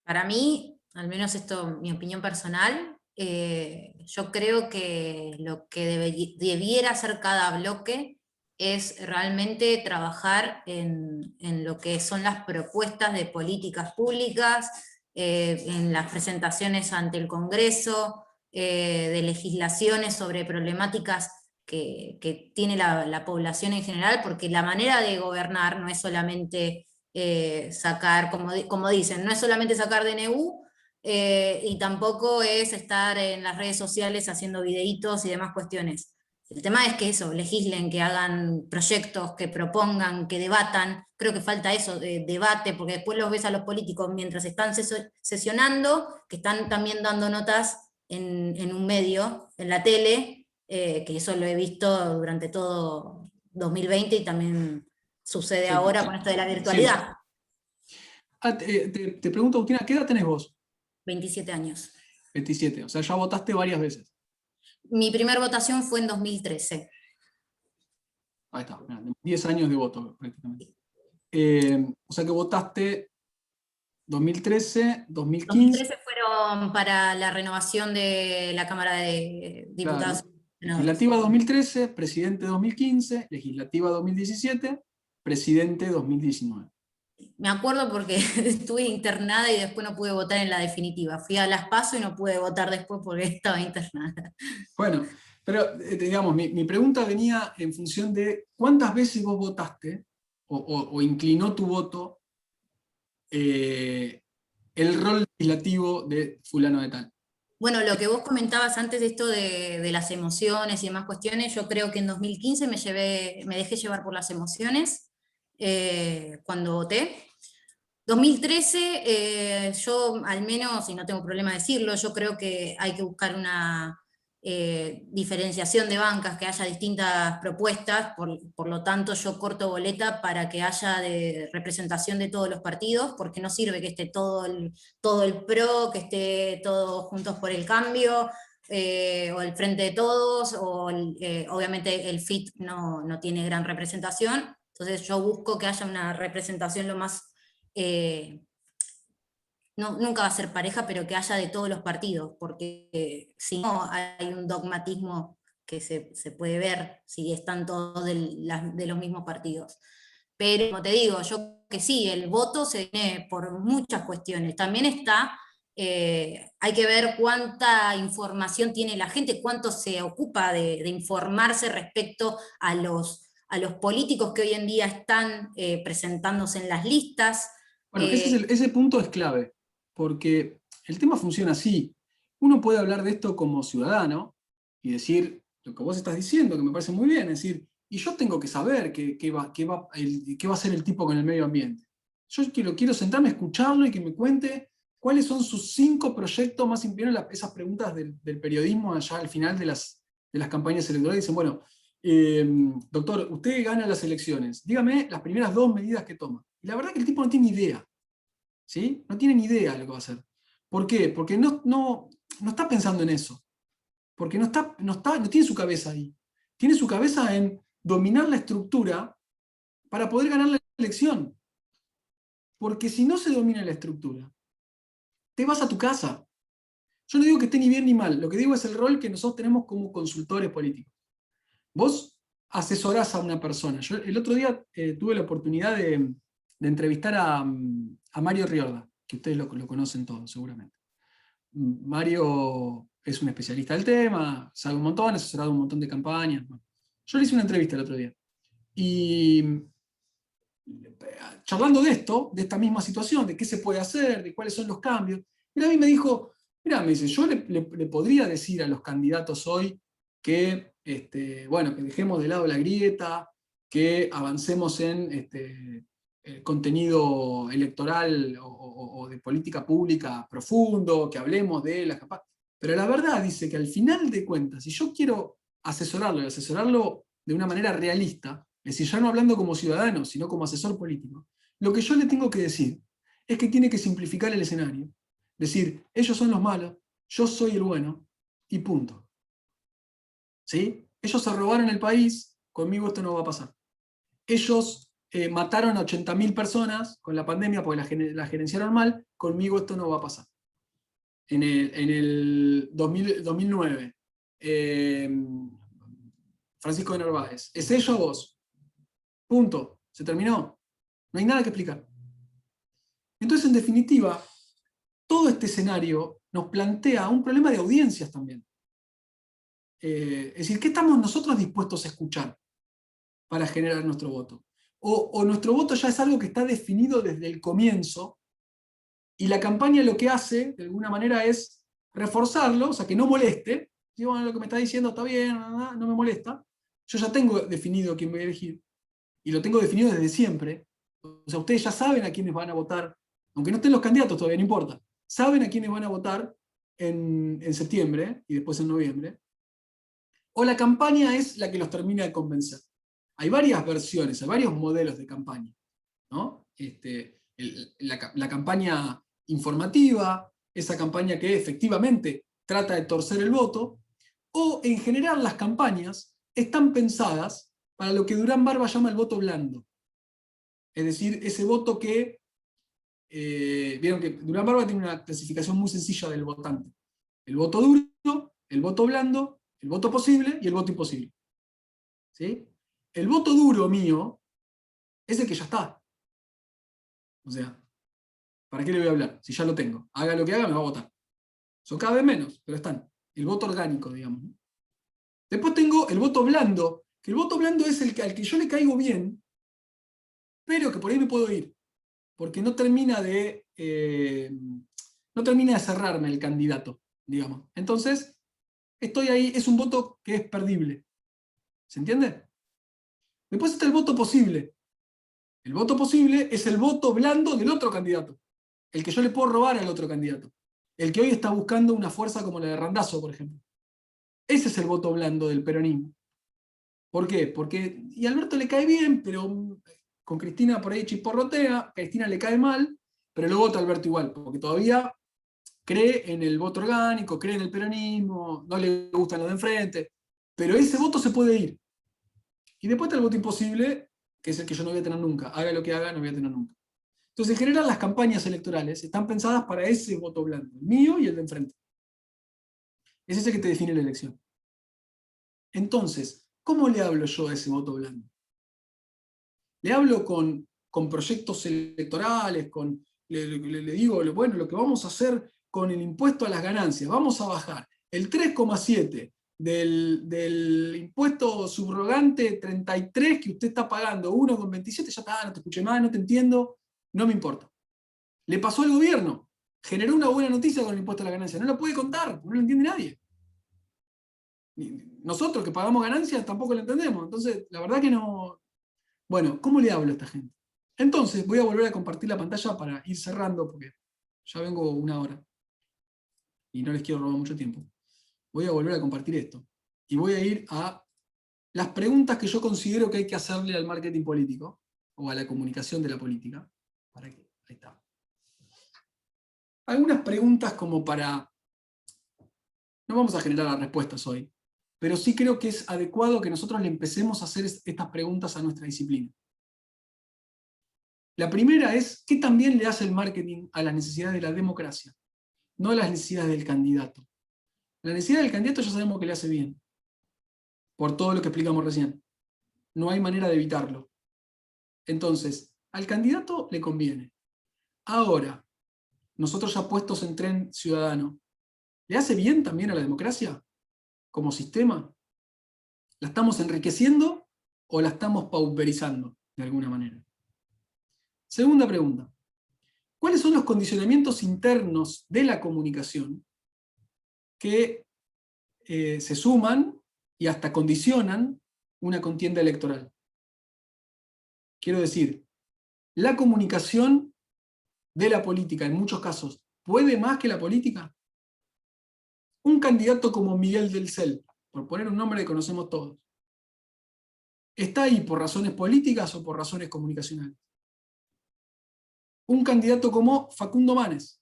Speaker 3: Para mí, al menos esto mi opinión personal, yo creo que lo que debiera hacer cada bloque es realmente trabajar en lo que son las propuestas de políticas públicas, en las presentaciones ante el Congreso, de legislaciones sobre problemáticas que tiene la población en general, porque la manera de gobernar no es solamente sacar, como dicen, no es solamente sacar DNU, y tampoco es estar en las redes sociales haciendo videitos y demás cuestiones. El tema es que eso, legislen, que hagan proyectos, que propongan, que debatan. Creo que falta eso, debate, porque después los ves a los políticos mientras están sesionando, que están también dando notas en un medio, en la tele, que eso lo he visto durante todo 2020 y también sucede
Speaker 2: Sí,
Speaker 3: ahora
Speaker 2: sí.
Speaker 3: con esto de la virtualidad.
Speaker 2: Sí. Te pregunto, Agustina, ¿qué edad tenés vos?
Speaker 3: 27 años.
Speaker 2: 27, o sea, ya votaste varias veces.
Speaker 3: Mi primera votación fue en 2013.
Speaker 2: Ahí está, mirá, 10 años de voto prácticamente. O sea que votaste 2013, 2015.
Speaker 3: 2013 fueron para la renovación de la Cámara de Diputados.
Speaker 2: Claro.
Speaker 3: Y Senadores.
Speaker 2: Legislativa 2013, presidente 2015, legislativa 2017, presidente 2019.
Speaker 3: Me acuerdo porque estuve internada y después no pude votar en la definitiva. Fui a las PASO y no pude votar después porque estaba internada.
Speaker 2: Bueno, pero digamos, mi pregunta venía en función de cuántas veces vos votaste o inclinó tu voto el rol legislativo de fulano de tal.
Speaker 3: Bueno, lo que vos comentabas antes de esto de las emociones y demás cuestiones, yo creo que en 2015 me dejé llevar por las emociones cuando voté. 2013, yo al menos, y no tengo problema de decirlo, yo creo que hay que buscar una diferenciación de bancas, que haya distintas propuestas, por lo tanto yo corto boleta para que haya representación de todos los partidos, porque no sirve que esté todo el PRO, que esté todos juntos por el cambio, o el Frente de Todos, o obviamente el FIT no tiene gran representación, entonces yo busco que haya una representación lo más... nunca va a ser pareja, pero que haya de todos los partidos, porque si no hay un dogmatismo que se puede ver si están todos de los mismos partidos. Pero como te digo, yo que sí, el voto se viene por muchas cuestiones. También está hay que ver cuánta información tiene la gente, cuánto se ocupa de informarse respecto a los políticos que hoy en día están presentándose en las listas.
Speaker 2: Bueno, ese punto es clave, porque el tema funciona así. Uno puede hablar de esto como ciudadano y decir lo que vos estás diciendo, que me parece muy bien, es decir, y yo tengo que saber qué va a hacer el tipo con el medio ambiente. Yo quiero sentarme a escucharlo y que me cuente cuáles son sus 5 proyectos más importantes, esas preguntas del periodismo allá al final de las campañas electorales. Dicen, bueno, doctor, usted gana las elecciones, dígame las primeras 2 medidas que toma. Y la verdad que el tipo no tiene ni idea. ¿Sí? No tiene ni idea de lo que va a hacer. ¿Por qué? Porque no está pensando en eso. Porque no tiene su cabeza ahí. Tiene su cabeza en dominar la estructura para poder ganar la elección. Porque si no se domina la estructura, te vas a tu casa. Yo no digo que esté ni bien ni mal, lo que digo es el rol que nosotros tenemos como consultores políticos. Vos asesorás a una persona. Yo el otro día tuve la oportunidad de entrevistar a Mario Riorda, que ustedes lo conocen todos seguramente. Mario es un especialista del tema, sabe un montón, ha asesorado un montón de campañas. Yo le hice una entrevista el otro día. Y charlando de esto, de esta misma situación, de qué se puede hacer, de cuáles son los cambios, él a mí me dijo, mira, me dice, yo le podría decir a los candidatos hoy que, bueno, que dejemos de lado la grieta, que avancemos en contenido electoral o de política pública profundo, que hablemos de la capacidad. Pero la verdad dice que al final de cuentas, si yo quiero asesorarlo y asesorarlo de una manera realista, es decir, ya no hablando como ciudadano, sino como asesor político, lo que yo le tengo que decir es que tiene que simplificar el escenario. Decir, ellos son los malos, yo soy el bueno, y punto. ¿Sí? Ellos se robaron el país, conmigo esto no va a pasar. Ellos mataron a 80.000 personas con la pandemia porque la gerenciaron mal, conmigo esto no va a pasar. En el 2009, Francisco de Narváez, ¿es ello o vos? Punto. Se terminó. No hay nada que explicar. Entonces, en definitiva, todo este escenario nos plantea un problema de audiencias también. Es decir, ¿qué estamos nosotros dispuestos a escuchar para generar nuestro voto? O nuestro voto ya es algo que está definido desde el comienzo, y la campaña lo que hace, de alguna manera, es reforzarlo, o sea, que no moleste. Digo, bueno, lo que me está diciendo está bien, no me molesta. Yo ya tengo definido quién voy a elegir, y lo tengo definido desde siempre. O sea, ustedes ya saben a quiénes van a votar, aunque no estén los candidatos todavía, no importa. Saben a quiénes van a votar en septiembre y después en noviembre. O la campaña es la que los termina de convencer. Hay varias versiones, hay varios modelos de campaña, ¿no? La campaña informativa, esa campaña que efectivamente trata de torcer el voto, o en general las campañas están pensadas para lo que Durán Barba llama el voto blando. Es decir, ese voto que, vieron que Durán Barba tiene una clasificación muy sencilla del votante. El voto duro, el voto blando, el voto posible y el voto imposible. ¿Sí? El voto duro mío es el que ya está. O sea, ¿para qué le voy a hablar? Si ya lo tengo. Haga lo que haga, me va a votar. Son cada vez menos, pero están. El voto orgánico, digamos. Después tengo el voto blando, que el voto blando es al que yo le caigo bien, pero que por ahí me puedo ir, porque no termina de cerrarme el candidato, digamos. Entonces, estoy ahí, es un voto que es perdible. ¿Se entiende? Después está el voto posible. El voto posible es el voto blando del otro candidato, el que yo le puedo robar al otro candidato, el que hoy está buscando una fuerza como la de Randazzo, por ejemplo. Ese es el voto blando del peronismo. ¿Por qué? Porque y a Alberto le cae bien, pero con Cristina por ahí chisporrotea, a Cristina le cae mal, pero lo vota Alberto igual, porque todavía cree en el voto orgánico, cree en el peronismo, no le gustan los de enfrente, pero ese voto se puede ir. Y después está el voto imposible, que es el que yo no voy a tener nunca. Haga lo que haga, no voy a tener nunca. Entonces, en general, las campañas electorales están pensadas para ese voto blando, el mío y el de enfrente. Es ese que te define la elección. Entonces, ¿cómo le hablo yo a ese voto blando? Le hablo con proyectos electorales, le digo, bueno, lo que vamos a hacer con el impuesto a las ganancias, vamos a bajar el 3,7 del impuesto subrogante 33 que usted está pagando, 1,27, ya está, no te escuché más, no te entiendo, no me importa. Le pasó al gobierno, generó una buena noticia con el impuesto a la ganancia, no lo puede contar, no lo entiende nadie. Nosotros que pagamos ganancias tampoco lo entendemos, entonces la verdad que no... Bueno, ¿cómo le hablo a esta gente? Entonces voy a volver a compartir la pantalla para ir cerrando, porque ya vengo 1 hora y no les quiero robar mucho tiempo. Voy a volver a compartir esto y voy a ir a las preguntas que yo considero que hay que hacerle al marketing político o a la comunicación de la política. Ahí está. Algunas preguntas como para... No vamos a generar las respuestas hoy, pero sí creo que es adecuado que nosotros le empecemos a hacer estas preguntas a nuestra disciplina. La primera es, ¿qué también le hace el marketing a las necesidades de la democracia? No a las necesidades del candidato. La necesidad del candidato ya sabemos que le hace bien, por todo lo que explicamos recién. No hay manera de evitarlo. Entonces, al candidato le conviene. Ahora, nosotros ya puestos en tren ciudadano, ¿le hace bien también a la democracia como sistema? ¿La estamos enriqueciendo o la estamos pauperizando de alguna manera? Segunda pregunta. ¿Cuáles son los condicionamientos internos de la comunicación que se suman y hasta condicionan una contienda electoral? Quiero decir, la comunicación de la política, en muchos casos, ¿puede más que la política? Un candidato como Miguel del Cel, por poner un nombre que conocemos todos, ¿está ahí por razones políticas o por razones comunicacionales? Un candidato como Facundo Manes,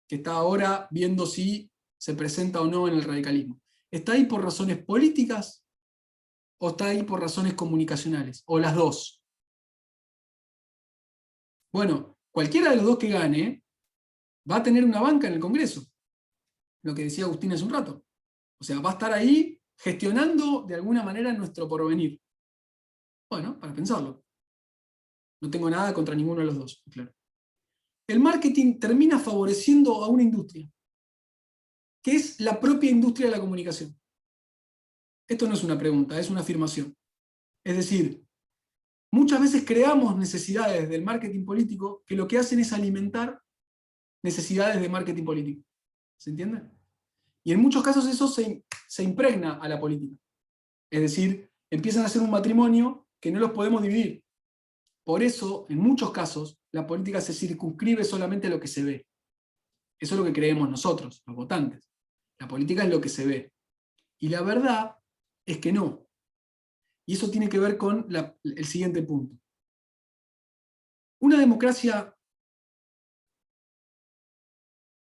Speaker 2: que está ahora viendo si se presenta o no en el radicalismo, ¿está ahí por razones políticas o está ahí por razones comunicacionales? O las dos. Bueno, cualquiera de los dos que gane va a tener una banca en el Congreso. Lo que decía Agustín hace un rato. O sea, va a estar ahí gestionando de alguna manera nuestro porvenir. Bueno, para pensarlo. No tengo nada contra ninguno de los dos, claro. El marketing termina favoreciendo a una industria, que es la propia industria de la comunicación. Esto no es una pregunta, es una afirmación. Es decir, muchas veces creamos necesidades del marketing político que lo que hacen es alimentar necesidades de marketing político. ¿Se entiende? Y en muchos casos eso se impregna a la política. Es decir, empiezan a ser un matrimonio que no los podemos dividir. Por eso, en muchos casos, la política se circunscribe solamente a lo que se ve. Eso es lo que creemos nosotros, los votantes. La política es lo que se ve. Y la verdad es que no. Y eso tiene que ver con el siguiente punto. Una democracia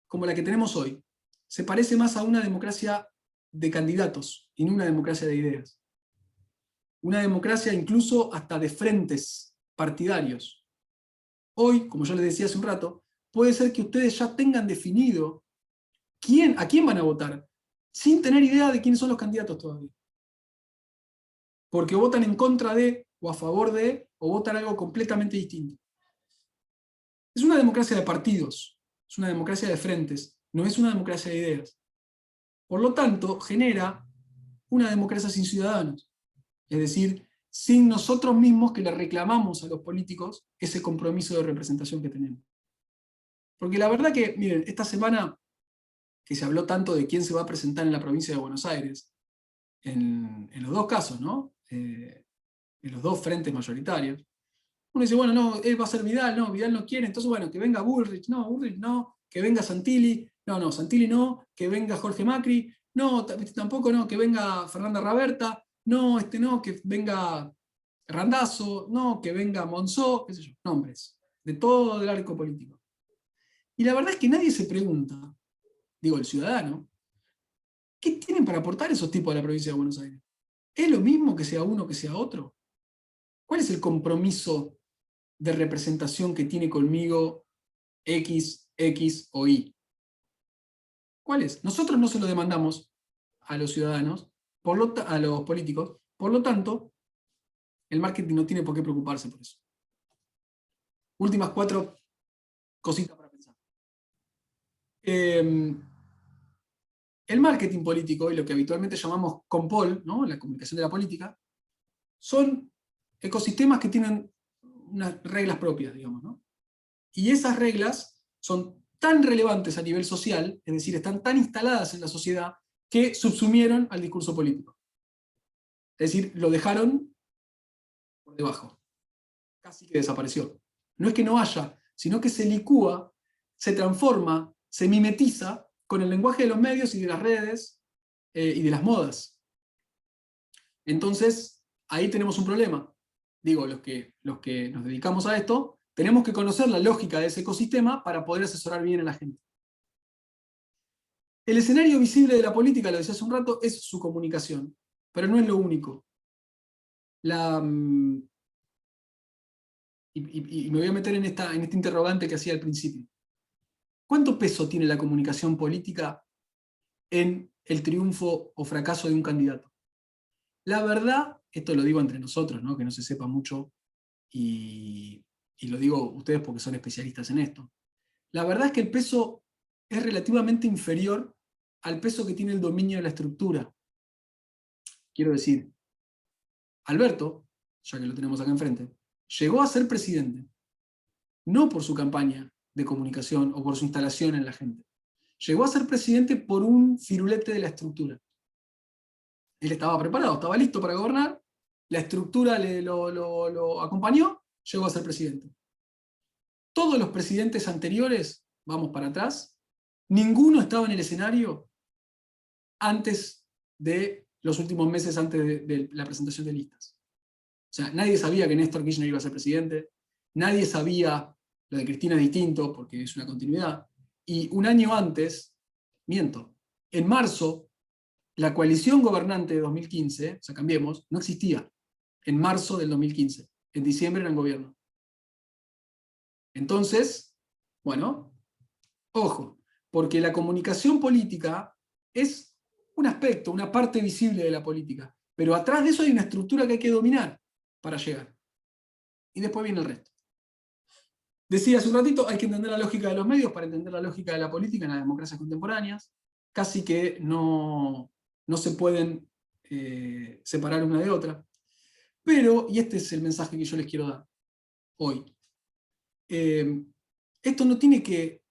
Speaker 2: como la que tenemos hoy se parece más a una democracia de candidatos y no una democracia de ideas. Una democracia incluso hasta de frentes partidarios. Hoy, como yo les decía hace un rato, puede ser que ustedes ya tengan definido a quién van a votar, sin tener idea de quiénes son los candidatos todavía. Porque votan en contra de, o a favor de, o votan algo completamente distinto. Es una democracia de partidos, es una democracia de frentes, no es una democracia de ideas. Por lo tanto, genera una democracia sin ciudadanos. Es decir, sin nosotros mismos que le reclamamos a los políticos ese compromiso de representación que tenemos. Porque la verdad que, miren, esta semana que se habló tanto de quién se va a presentar en la provincia de Buenos Aires, en los dos casos, ¿no? En los dos frentes mayoritarios, uno dice, bueno, no, va a ser Vidal no quiere, entonces bueno, que venga Bullrich no, que venga Santilli, no, Santilli no, que venga Jorge Macri, no, tampoco no, que venga Fernanda Raberta, no, que venga Randazzo, no, que venga Monzó, qué sé yo, nombres, de todo el arco político. Y la verdad es que nadie se pregunta, digo, el ciudadano, ¿qué tienen para aportar esos tipos a la provincia de Buenos Aires? ¿Es lo mismo que sea uno que sea otro? ¿Cuál es el compromiso de representación que tiene conmigo X, X o Y? ¿Cuál es? Nosotros no se lo demandamos a los ciudadanos, a los políticos, por lo tanto, el marketing no tiene por qué preocuparse por eso. Últimas 4 cositas para pensar. el marketing político y lo que habitualmente llamamos compol, ¿no? La comunicación de la política, son ecosistemas que tienen unas reglas propias, digamos, ¿no? Y esas reglas son tan relevantes a nivel social, es decir, están tan instaladas en la sociedad, que subsumieron al discurso político. Es decir, lo dejaron por debajo. Casi que desapareció. No es que no haya, sino que se licúa, se transforma, se mimetiza con el lenguaje de los medios y de las redes y de las modas. Entonces, ahí tenemos un problema. Digo, los que nos dedicamos a esto, tenemos que conocer la lógica de ese ecosistema para poder asesorar bien a la gente. El escenario visible de la política, lo decía hace un rato, es su comunicación, pero no es lo único. Y me voy a meter en este interrogante que hacía al principio. ¿Cuánto peso tiene la comunicación política en el triunfo o fracaso de un candidato? La verdad, esto lo digo entre nosotros, ¿no? Que no se sepa mucho, y lo digo ustedes porque son especialistas en esto. La verdad es que el peso es relativamente inferior al peso que tiene el dominio de la estructura. Quiero decir, Alberto, ya que lo tenemos acá enfrente, llegó a ser presidente, no por su campaña de comunicación o por su instalación en la gente. Llegó a ser presidente por un firulete de la estructura. Él estaba preparado, estaba listo para gobernar, la estructura lo acompañó, llegó a ser presidente. Todos los presidentes anteriores, vamos para atrás, ninguno estaba en el escenario antes de los últimos meses, antes de la presentación de listas. O sea, nadie sabía que Néstor Kirchner iba a ser presidente, nadie sabía, lo de Cristina es distinto, porque es una continuidad, y un año antes, miento, en marzo, la coalición gobernante de 2015, o sea, cambiemos, no existía, en marzo del 2015, en diciembre era en gobierno. Entonces, bueno, ojo, porque la comunicación política es un aspecto, una parte visible de la política, pero atrás de eso hay una estructura que hay que dominar para llegar. Y después viene el resto. Decía hace un ratito, hay que entender la lógica de los medios para entender la lógica de la política en las democracias contemporáneas. Casi que no se pueden separar una de otra. Pero, y este es el mensaje que yo les quiero dar hoy, esto no tiene que,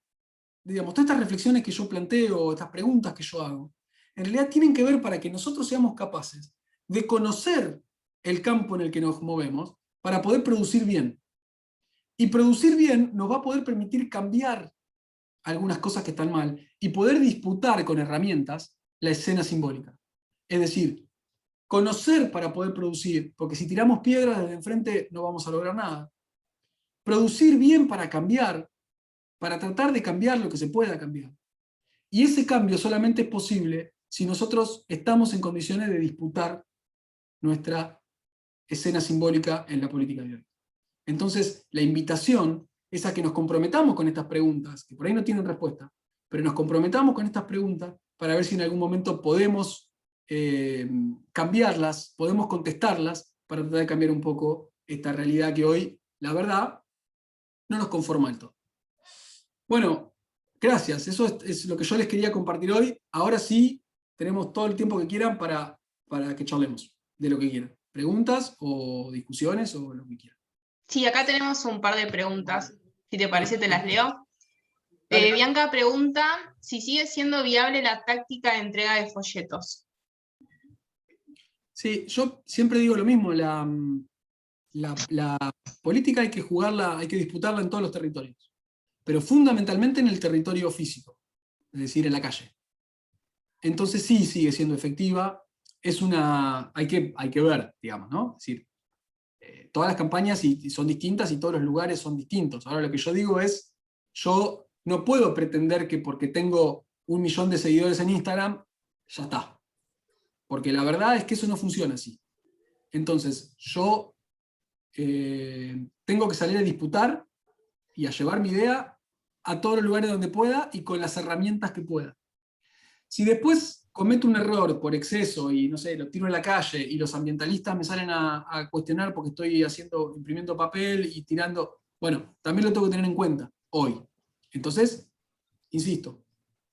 Speaker 2: digamos, todas estas reflexiones que yo planteo, estas preguntas que yo hago, en realidad tienen que ver para que nosotros seamos capaces de conocer el campo en el que nos movemos para poder producir bien. Y producir bien nos va a poder permitir cambiar algunas cosas que están mal y poder disputar con herramientas la escena simbólica. Es decir, conocer para poder producir, porque si tiramos piedras desde enfrente no vamos a lograr nada. Producir bien para cambiar, para tratar de cambiar lo que se pueda cambiar. Y ese cambio solamente es posible si nosotros estamos en condiciones de disputar nuestra escena simbólica en la política de hoy. Entonces, la invitación es a que nos comprometamos con estas preguntas, que por ahí no tienen respuesta, pero nos comprometamos con estas preguntas para ver si en algún momento podemos cambiarlas, podemos contestarlas, para tratar de cambiar un poco esta realidad que hoy, la verdad, no nos conforma del todo. Bueno, gracias, eso es lo que yo les quería compartir hoy. Ahora sí, tenemos todo el tiempo que quieran para que charlemos de lo que quieran. Preguntas o discusiones o lo que quieran.
Speaker 5: Sí, acá tenemos un par de preguntas. Si te parece, te las leo.
Speaker 2: Dale.
Speaker 5: Bianca pregunta si sigue siendo viable la táctica de entrega de folletos.
Speaker 2: Sí, yo siempre digo lo mismo, la política hay que jugarla, hay que disputarla en todos los territorios, pero fundamentalmente en el territorio físico, es decir, en la calle. Entonces sí sigue siendo efectiva, hay que ver, digamos, ¿no? Es decir, todas las campañas son distintas y todos los lugares son distintos. Ahora lo que yo digo es, yo no puedo pretender que porque tengo 1 millón de seguidores en Instagram, ya está. Porque la verdad es que eso no funciona así. Entonces, yo tengo que salir a disputar y a llevar mi idea a todos los lugares donde pueda y con las herramientas que pueda. Si después cometo un error por exceso y, no sé, lo tiro en la calle y los ambientalistas me salen a cuestionar porque estoy imprimiendo papel y tirando, bueno, también lo tengo que tener en cuenta hoy. Entonces, insisto,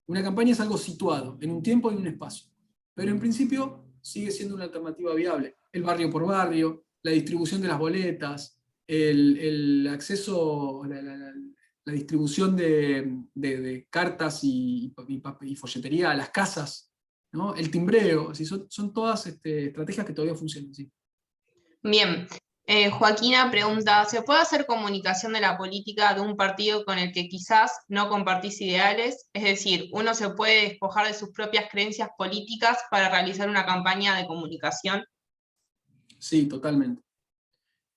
Speaker 2: Una campaña es algo situado en un tiempo y en un espacio, pero en principio sigue siendo una alternativa viable. El barrio por barrio, la distribución de las boletas, el acceso, la distribución de cartas y folletería a las casas, ¿no? El timbreo, así son todas estrategias que todavía funcionan. ¿Sí?
Speaker 5: Bien. Joaquina pregunta, ¿se puede hacer comunicación de la política de un partido con el que quizás no compartís ideales? Es decir, ¿uno se puede despojar de sus propias creencias políticas para realizar una campaña de comunicación?
Speaker 2: Sí, totalmente.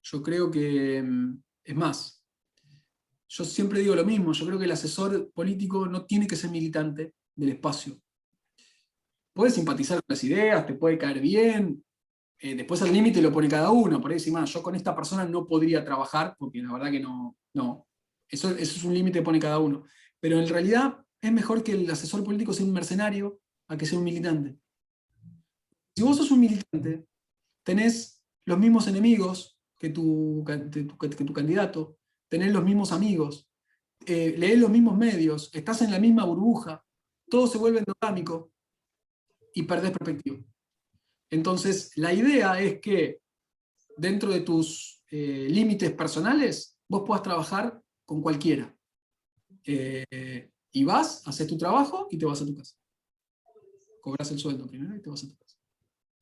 Speaker 2: Yo creo que, es más, yo siempre digo lo mismo, yo creo que el asesor político no tiene que ser militante del espacio. Puede simpatizar con las ideas, te puede caer bien, después el límite lo pone cada uno, por ahí decir, yo con esta persona no podría trabajar, porque la verdad que no. Eso es un límite que pone cada uno. Pero en realidad es mejor que el asesor político sea un mercenario a que sea un militante. Si vos sos un militante, tenés los mismos enemigos que tu candidato, tenés los mismos amigos, leés los mismos medios, estás en la misma burbuja, todo se vuelve endogámico y perdés perspectiva. Entonces, la idea es que dentro de tus límites personales, vos puedas trabajar con cualquiera. Y vas, haces tu trabajo y te vas a tu casa. Cobras el sueldo primero y te vas a tu casa.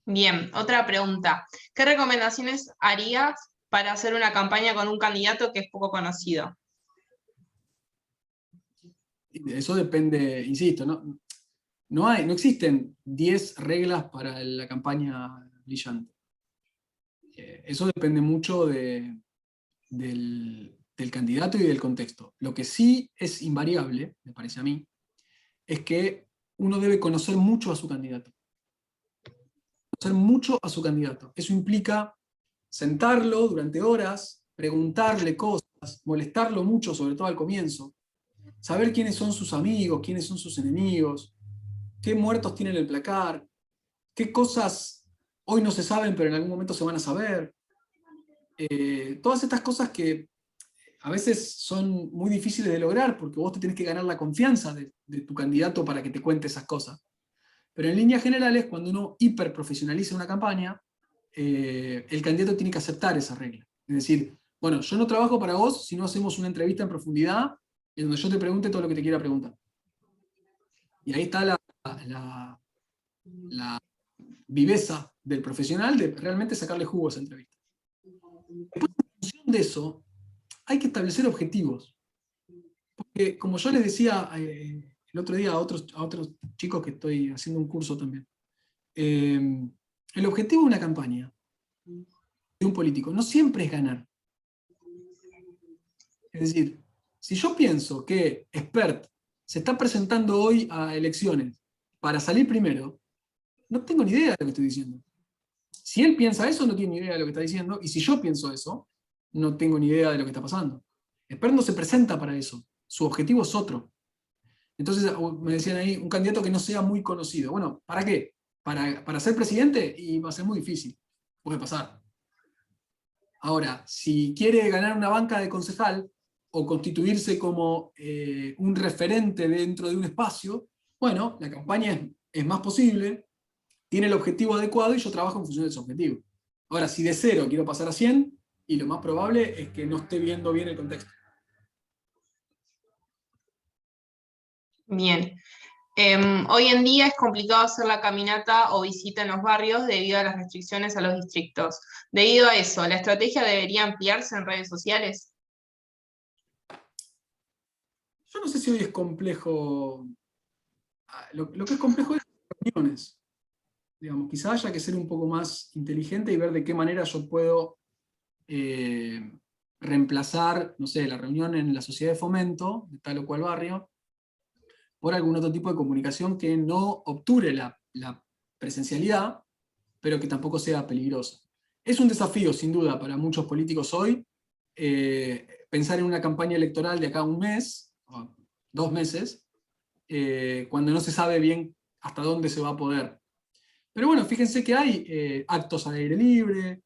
Speaker 5: Bien, otra pregunta. ¿Qué recomendaciones harías para hacer una campaña con un candidato que es poco conocido?
Speaker 2: Eso depende, insisto, no existen 10 reglas para la campaña brillante. Eso depende mucho del candidato y del contexto. Lo que sí es invariable, me parece a mí, es que uno debe conocer mucho a su candidato. Conocer mucho a su candidato. Eso implica sentarlo durante horas, preguntarle cosas, molestarlo mucho, sobre todo al comienzo, saber quiénes son sus amigos, quiénes son sus enemigos, qué muertos tienen en el placar, qué cosas hoy no se saben pero en algún momento se van a saber. Todas estas cosas que a veces son muy difíciles de lograr porque vos te tenés que ganar la confianza de tu candidato para que te cuente esas cosas. Pero en líneas generales, cuando uno hiperprofesionaliza una campaña, el candidato tiene que aceptar esa regla. Es decir, bueno, yo no trabajo para vos si no hacemos una entrevista en profundidad en donde yo te pregunte todo lo que te quiera preguntar. Y ahí está la viveza del profesional de realmente sacarle jugo a esa entrevista. Después, en función de eso, hay que establecer objetivos. Porque, como yo les decía el otro día a otros chicos que estoy haciendo un curso también, el objetivo de una campaña de un político no siempre es ganar. Es decir, si yo pienso que Expert se está presentando hoy a elecciones para salir primero, no tengo ni idea de lo que estoy diciendo. Si él piensa eso, no tiene ni idea de lo que está diciendo, y si yo pienso eso, no tengo ni idea de lo que está pasando. Expert no se presenta para eso, su objetivo es otro. Entonces, me decían ahí, un candidato que no sea muy conocido. Bueno, ¿para qué? ¿Para ser presidente? Y va a ser muy difícil, puede pasar. Ahora, si quiere ganar una banca de concejal, o constituirse como un referente dentro de un espacio, bueno, la campaña es más posible, tiene el objetivo adecuado y yo trabajo en función de ese objetivo. Ahora, si de 0 quiero pasar a 100, y lo más probable es que no esté viendo bien el contexto.
Speaker 5: Bien. Hoy en día es complicado hacer la caminata o visita en los barrios debido a las restricciones a los distritos. Debido a eso, ¿la estrategia debería ampliarse en redes sociales?
Speaker 2: Yo no sé si hoy es complejo. Lo que es complejo es las reuniones. Digamos, quizá haya que ser un poco más inteligente y ver de qué manera yo puedo reemplazar, no sé, la reunión en la sociedad de fomento de tal o cual barrio por algún otro tipo de comunicación que no obture la presencialidad, pero que tampoco sea peligrosa. Es un desafío, sin duda, para muchos políticos hoy, pensar en una campaña electoral de acá a un mes, o 2 meses, cuando no se sabe bien hasta dónde se va a poder. Pero bueno, fíjense que hay actos al aire libre,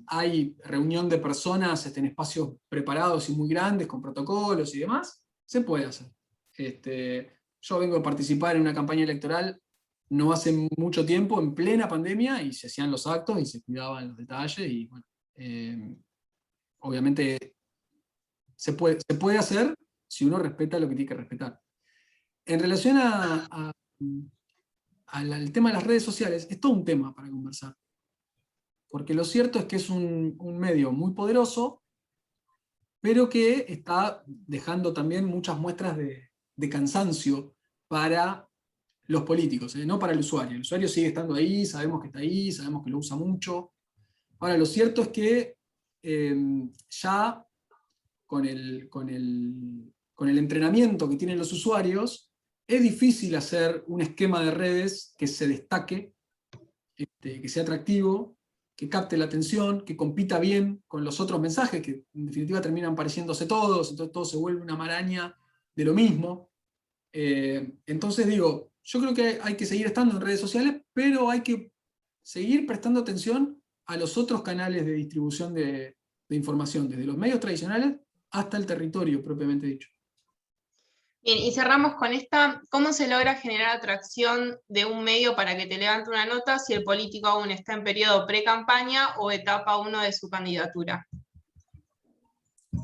Speaker 2: hay reunión de personas en espacios preparados y muy grandes, con protocolos y demás, se puede hacer. Yo vengo a participar en una campaña electoral no hace mucho tiempo, en plena pandemia, y se hacían los actos y se cuidaban los detalles, y bueno, obviamente se puede hacer si uno respeta lo que tiene que respetar. En relación al tema de las redes sociales, es todo un tema para conversar. Porque lo cierto es que es un medio muy poderoso, pero que está dejando también muchas muestras de cansancio para los políticos, no para el usuario. El usuario sigue estando ahí, sabemos que está ahí, sabemos que lo usa mucho. Ahora, lo cierto es que ya con el entrenamiento que tienen los usuarios, es difícil hacer un esquema de redes que se destaque, que sea atractivo, que capte la atención, que compita bien con los otros mensajes, que en definitiva terminan pareciéndose todos, entonces todo se vuelve una maraña de lo mismo. Entonces digo, yo creo que hay que seguir estando en redes sociales, pero hay que seguir prestando atención a los otros canales de distribución de información, desde los medios tradicionales hasta el territorio propiamente dicho.
Speaker 5: Bien, y cerramos con esta. ¿Cómo se logra generar atracción de un medio para que te levante una nota si el político aún está en periodo pre-campaña o etapa 1 de su candidatura?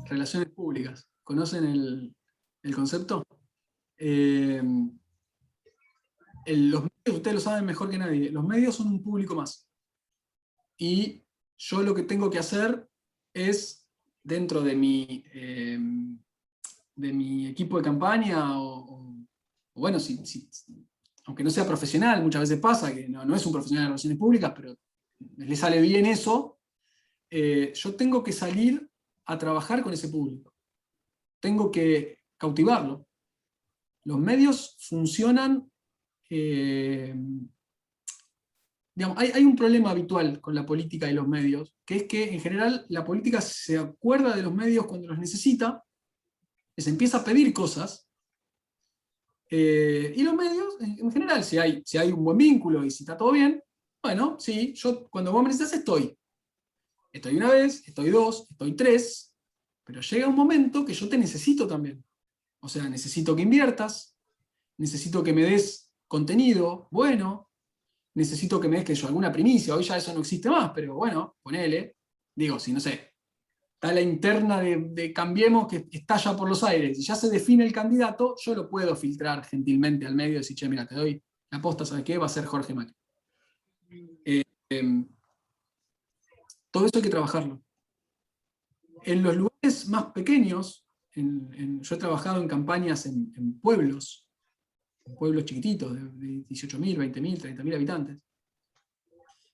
Speaker 2: Relaciones públicas. ¿Conocen el concepto? Los medios, ustedes lo saben mejor que nadie, los medios son un público más. Y yo lo que tengo que hacer es, dentro de mi equipo de campaña, o bueno, aunque no sea profesional, muchas veces pasa que no es un profesional de relaciones públicas, pero le sale bien eso, yo tengo que salir a trabajar con ese público. Tengo que cautivarlo. Los medios funcionan... digamos, hay un problema habitual con la política y los medios, que es que en general la política se acuerda de los medios cuando los necesita, les empieza a pedir cosas, y los medios, en general, si hay un buen vínculo y si está todo bien, bueno, sí, yo cuando vos me necesitas estoy. Estoy una vez, estoy dos, estoy tres, pero llega un momento que yo te necesito también. O sea, necesito que inviertas, necesito que me des contenido bueno, necesito que me des alguna primicia. Hoy ya eso no existe más, pero bueno, ponele. Digo, si no sé, está la interna de Cambiemos que estalla por los aires y ya se define el candidato, yo lo puedo filtrar gentilmente al medio y decir, che, mira, te doy la posta, ¿sabes qué? Va a ser Jorge Macri. Todo eso hay que trabajarlo. En los lugares más pequeños, yo he trabajado en campañas en pueblos chiquititos, de 18.000, 20.000, 30.000 habitantes.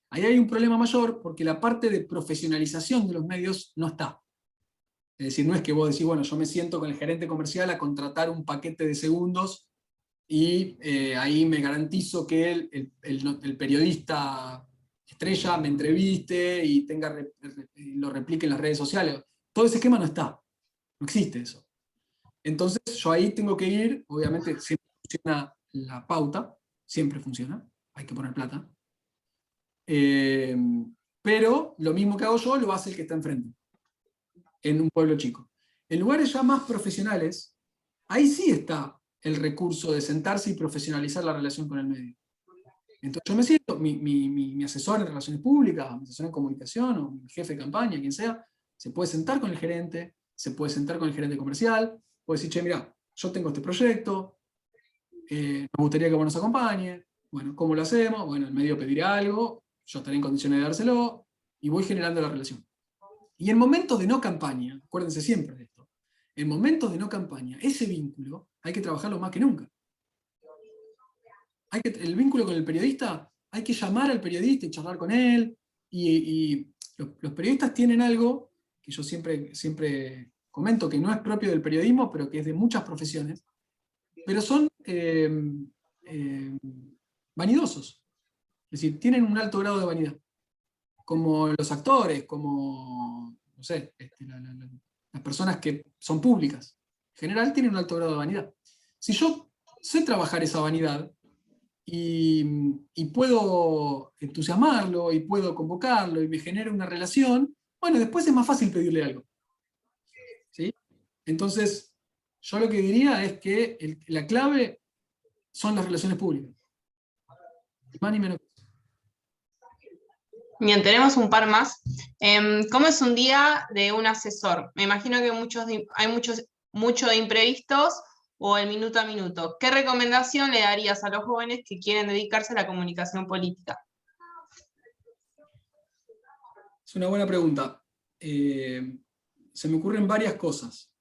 Speaker 2: Ahí hay un problema mayor porque la parte de profesionalización de los medios no está. Es decir, no es que vos decís, bueno, yo me siento con el gerente comercial a contratar un paquete de segundos y ahí me garantizo que el periodista estrella me entreviste y lo replique en las redes sociales. Todo ese esquema no está. No existe eso. Entonces yo ahí tengo que ir, obviamente siempre funciona la pauta, siempre funciona, hay que poner plata. Pero lo mismo que hago yo lo hace el que está enfrente, en un pueblo chico. En lugares ya más profesionales, ahí sí está el recurso de sentarse y profesionalizar la relación con el medio. Entonces yo me siento, mi asesor en relaciones públicas, mi asesor en comunicación, o mi jefe de campaña, quien sea, se puede sentar con el gerente, se puede sentar con el gerente comercial, puede decir, che, mira, yo tengo este proyecto, me gustaría que vos nos acompañe, bueno, ¿cómo lo hacemos? Bueno, el medio pedirá algo, yo estaré en condiciones de dárselo, y voy generando la relación. Y en momentos de no campaña, acuérdense siempre de esto, en momentos de no campaña, ese vínculo hay que trabajarlo más que nunca. El vínculo con el periodista, hay que llamar al periodista y charlar con él, y los periodistas tienen algo que yo siempre comento que no es propio del periodismo, pero que es de muchas profesiones, pero son vanidosos. Es decir, tienen un alto grado de vanidad. Como los actores, como, no sé, las personas que son públicas. En general tienen un alto grado de vanidad. Si yo sé trabajar esa vanidad, y puedo entusiasmarlo, y puedo convocarlo, y me genera una relación, bueno, después es más fácil pedirle algo. ¿Sí? Entonces, yo lo que diría es que la clave son las relaciones públicas. Ni más ni menos.
Speaker 5: Bien, tenemos un par más. ¿Cómo es un día de un asesor? Me imagino que hay mucho de imprevistos o el minuto a minuto. ¿Qué recomendación le darías a los jóvenes que quieren dedicarse a la comunicación política?
Speaker 2: Es una buena pregunta. Se me ocurren varias cosas.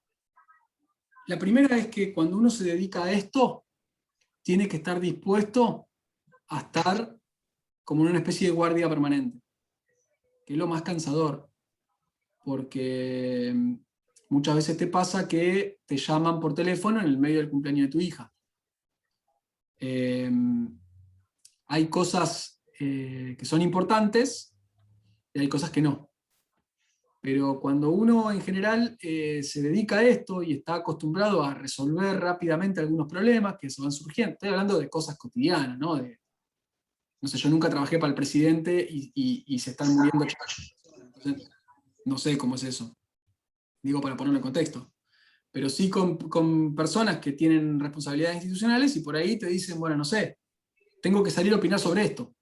Speaker 2: La primera es que cuando uno se dedica a esto, tiene que estar dispuesto a estar como en una especie de guardia permanente, que es lo más cansador, porque muchas veces te pasa que te llaman por teléfono en el medio del cumpleaños de tu hija. Hay cosas que son importantes y hay cosas que no. Pero cuando uno en general se dedica a esto y está acostumbrado a resolver rápidamente algunos problemas que se van surgiendo, estoy hablando de cosas cotidianas, ¿no? No sé, yo nunca trabajé para el presidente y se están muriendo personas. Entonces, no sé cómo es eso. Digo para ponerlo en contexto. Pero sí con personas que tienen responsabilidades institucionales y por ahí te dicen, bueno, no sé, tengo que salir a opinar sobre esto.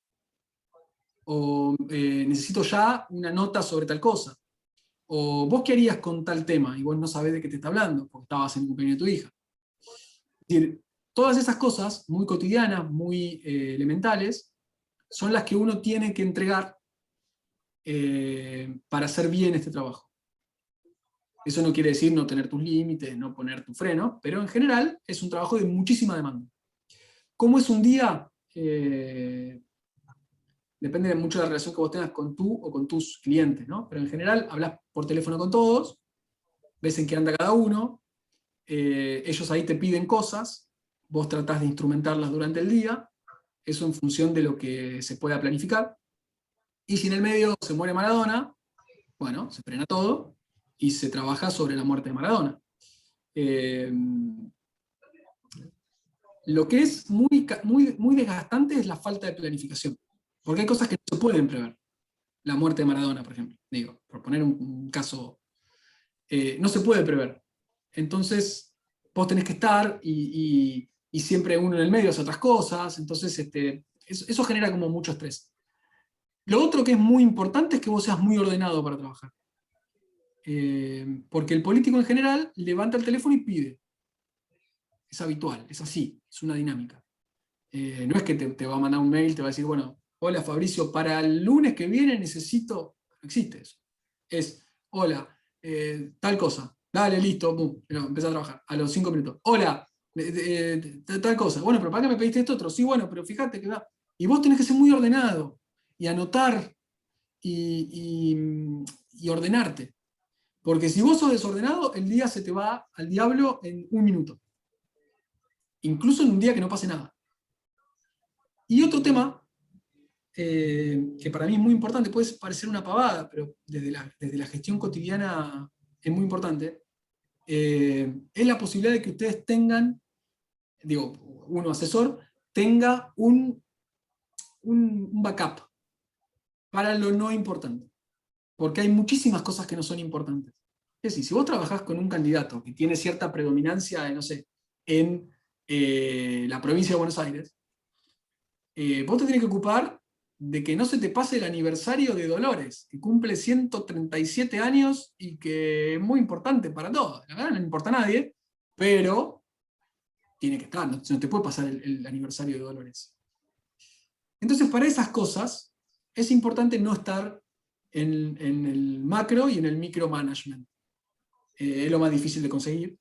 Speaker 2: O necesito ya una nota sobre tal cosa. O vos qué harías con tal tema y vos no sabés de qué te está hablando, porque estabas en el cumpleaños de tu hija. Es decir, todas esas cosas muy cotidianas, muy elementales, son las que uno tiene que entregar para hacer bien este trabajo. Eso no quiere decir no tener tus límites, no poner tu freno, pero en general es un trabajo de muchísima demanda. ¿Cómo es un día? Depende mucho de la relación que vos tengas con tú o con tus clientes, ¿no? Pero en general hablas por teléfono con todos, ves en qué anda cada uno, ellos ahí te piden cosas, vos tratás de instrumentarlas durante el día, eso en función de lo que se pueda planificar, y si en el medio se muere Maradona, bueno, se frena todo y se trabaja sobre la muerte de Maradona. Lo que es muy desgastante es la falta de planificación, porque hay cosas que no se pueden prever. La muerte de Maradona, por ejemplo, digo, por poner un caso, no se puede prever. Entonces, vos tenés que estar y siempre uno en el medio hace otras cosas, entonces eso genera como mucho estrés. Lo otro que es muy importante es que vos seas muy ordenado para trabajar. Porque el político en general levanta el teléfono y pide. Es habitual, es así, es una dinámica. No es que te va a mandar un mail, te va a decir, bueno, hola Fabricio, para el lunes que viene necesito... No existe eso. Es, hola, tal cosa, dale, listo, boom, empezá a trabajar. A los 5 minutos. Hola, tal cosa. Bueno, pero ¿para qué me pediste esto otro? Sí, bueno, pero fíjate que va. Y vos tenés que ser muy ordenado y anotar y ordenarte. Porque si vos sos desordenado, el día se te va al diablo en 1 minuto. Incluso en un día que no pase nada. Y otro tema, que para mí es muy importante, puede parecer una pavada, pero desde la gestión cotidiana es muy importante, es la posibilidad de que ustedes tengan, digo, uno asesor, tenga un backup para lo no importante. Porque hay muchísimas cosas que no son importantes. Es decir, si vos trabajás con un candidato que tiene cierta predominancia, no sé, en la provincia de Buenos Aires, vos te tenés que ocupar de que no se te pase el aniversario de Dolores, que cumple 137 años y que es muy importante para todos. La verdad no le importa a nadie, pero tiene que estar, no te puede pasar el aniversario de Dolores. Entonces, para esas cosas, es importante no estar en el macro y en el micromanagement. Es lo más difícil de conseguir,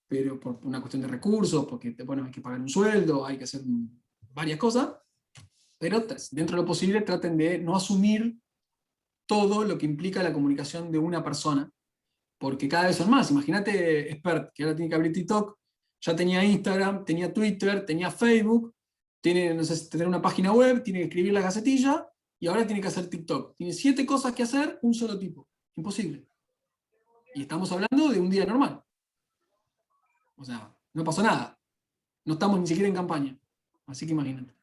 Speaker 2: pero por una cuestión de recursos, porque bueno, hay que pagar un sueldo, hay que hacer varias cosas, pero dentro de lo posible traten de no asumir todo lo que implica la comunicación de una persona, porque cada vez son más. Imagínate Expert, que ahora tiene que abrir TikTok, ya tenía Instagram, tenía Twitter, tenía Facebook, tiene, no sé, tener una página web, tiene que escribir la gacetilla, y ahora tiene que hacer TikTok. Tiene 7 cosas que hacer, un solo tipo. Imposible. Y estamos hablando de un día normal. O sea, no pasó nada. No estamos ni siquiera en campaña. Así que imagínate.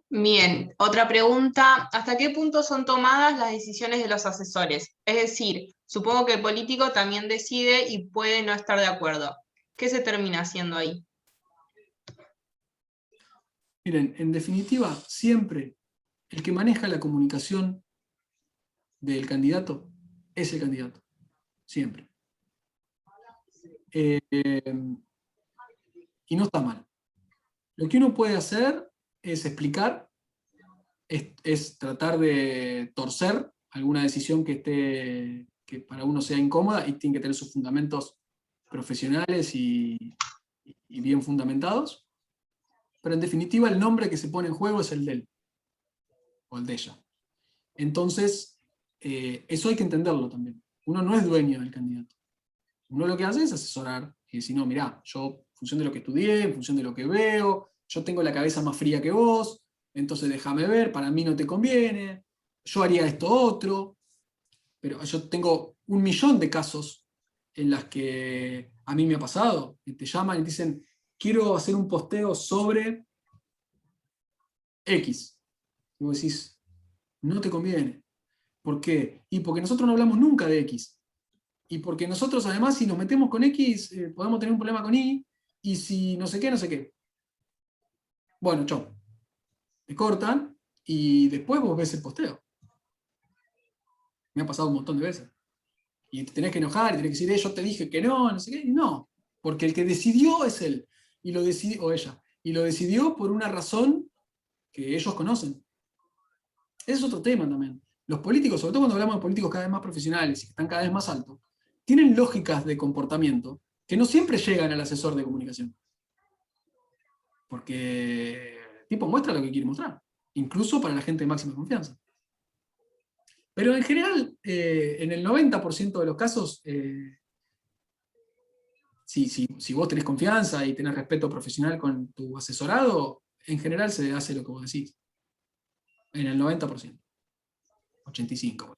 Speaker 5: Bien, otra pregunta. ¿Hasta qué punto son tomadas las decisiones de los asesores? Es decir, supongo que el político también decide y puede no estar de acuerdo. ¿Qué se termina haciendo ahí?
Speaker 2: Miren, en definitiva, siempre el que maneja la comunicación del candidato es el candidato. Siempre. Y no está mal. Lo que uno puede hacer es explicar, es tratar de torcer alguna decisión que para uno sea incómoda y tiene que tener sus fundamentos profesionales y bien fundamentados. Pero en definitiva el nombre que se pone en juego es el de él, o el de ella. Entonces, eso hay que entenderlo también. Uno no es dueño del candidato. Uno lo que hace es asesorar y decir, no, mirá, yo en función de lo que estudié, en función de lo que veo, yo tengo la cabeza más fría que vos, entonces déjame ver, para mí no te conviene, yo haría esto otro, pero yo tengo 1.000.000 de casos en las que a mí me ha pasado, que te llaman y te dicen, quiero hacer un posteo sobre X. Y vos decís, no te conviene. ¿Por qué? Y porque nosotros no hablamos nunca de X. Y porque nosotros además si nos metemos con X, podemos tener un problema con Y, y si no sé qué, no sé qué. Bueno, chau. Te cortan, y después vos ves el posteo. Me ha pasado un montón de veces. Y te tenés que enojar, y tenés que decir, yo te dije que no, no sé qué. No, porque el que decidió es él, y lo decidió, o ella, y lo decidió por una razón que ellos conocen. Ese es otro tema también. Los políticos, sobre todo cuando hablamos de políticos cada vez más profesionales y que están cada vez más altos, tienen lógicas de comportamiento que no siempre llegan al asesor de comunicación. Porque el tipo muestra lo que quiere mostrar, incluso para la gente de máxima confianza. Pero en general, en el 90% de los casos, si vos tenés confianza y tenés respeto profesional con tu asesorado, en general se hace lo que vos decís. En el 90%. 85%.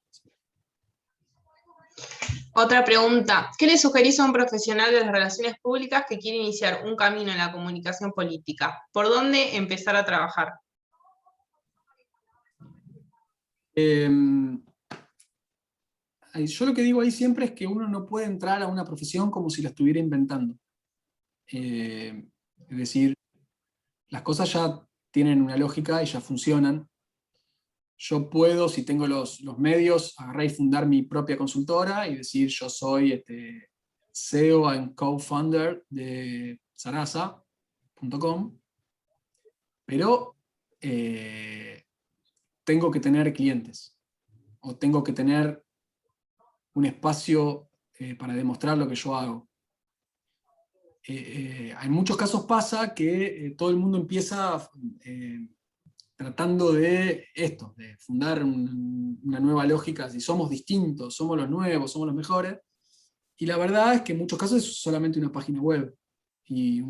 Speaker 5: Otra pregunta, ¿qué le sugerís a un profesional de las relaciones públicas que quiere iniciar un camino en la comunicación política? ¿Por dónde empezar a trabajar?
Speaker 2: Yo lo que digo ahí siempre es que uno no puede entrar a una profesión como si la estuviera inventando. Es decir, las cosas ya tienen una lógica y ya funcionan. Yo puedo, si tengo los medios, agarrar y fundar mi propia consultora y decir, yo soy CEO and co-founder de Sarasa.com, pero tengo que tener clientes, o tengo que tener un espacio para demostrar lo que yo hago. En muchos casos pasa que todo el mundo empieza tratando de esto, de fundar una nueva lógica, si somos distintos, somos los nuevos, somos los mejores, y la verdad es que en muchos casos es solamente una página web y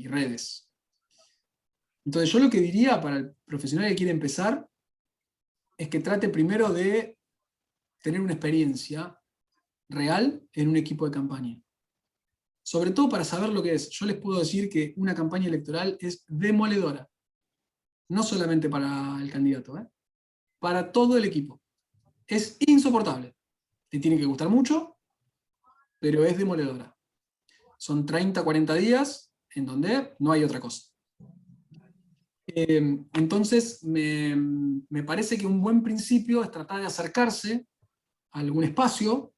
Speaker 2: redes. Entonces yo lo que diría para el profesional que quiere empezar es que trate primero de tener una experiencia real en un equipo de campaña. Sobre todo para saber lo que es. Yo les puedo decir que una campaña electoral es demoledora. No solamente para el candidato, para todo el equipo. Es insoportable. Te tiene que gustar mucho, pero es demoledora. Son 30, 40 días en donde no hay otra cosa. Entonces, me parece que un buen principio es tratar de acercarse a algún espacio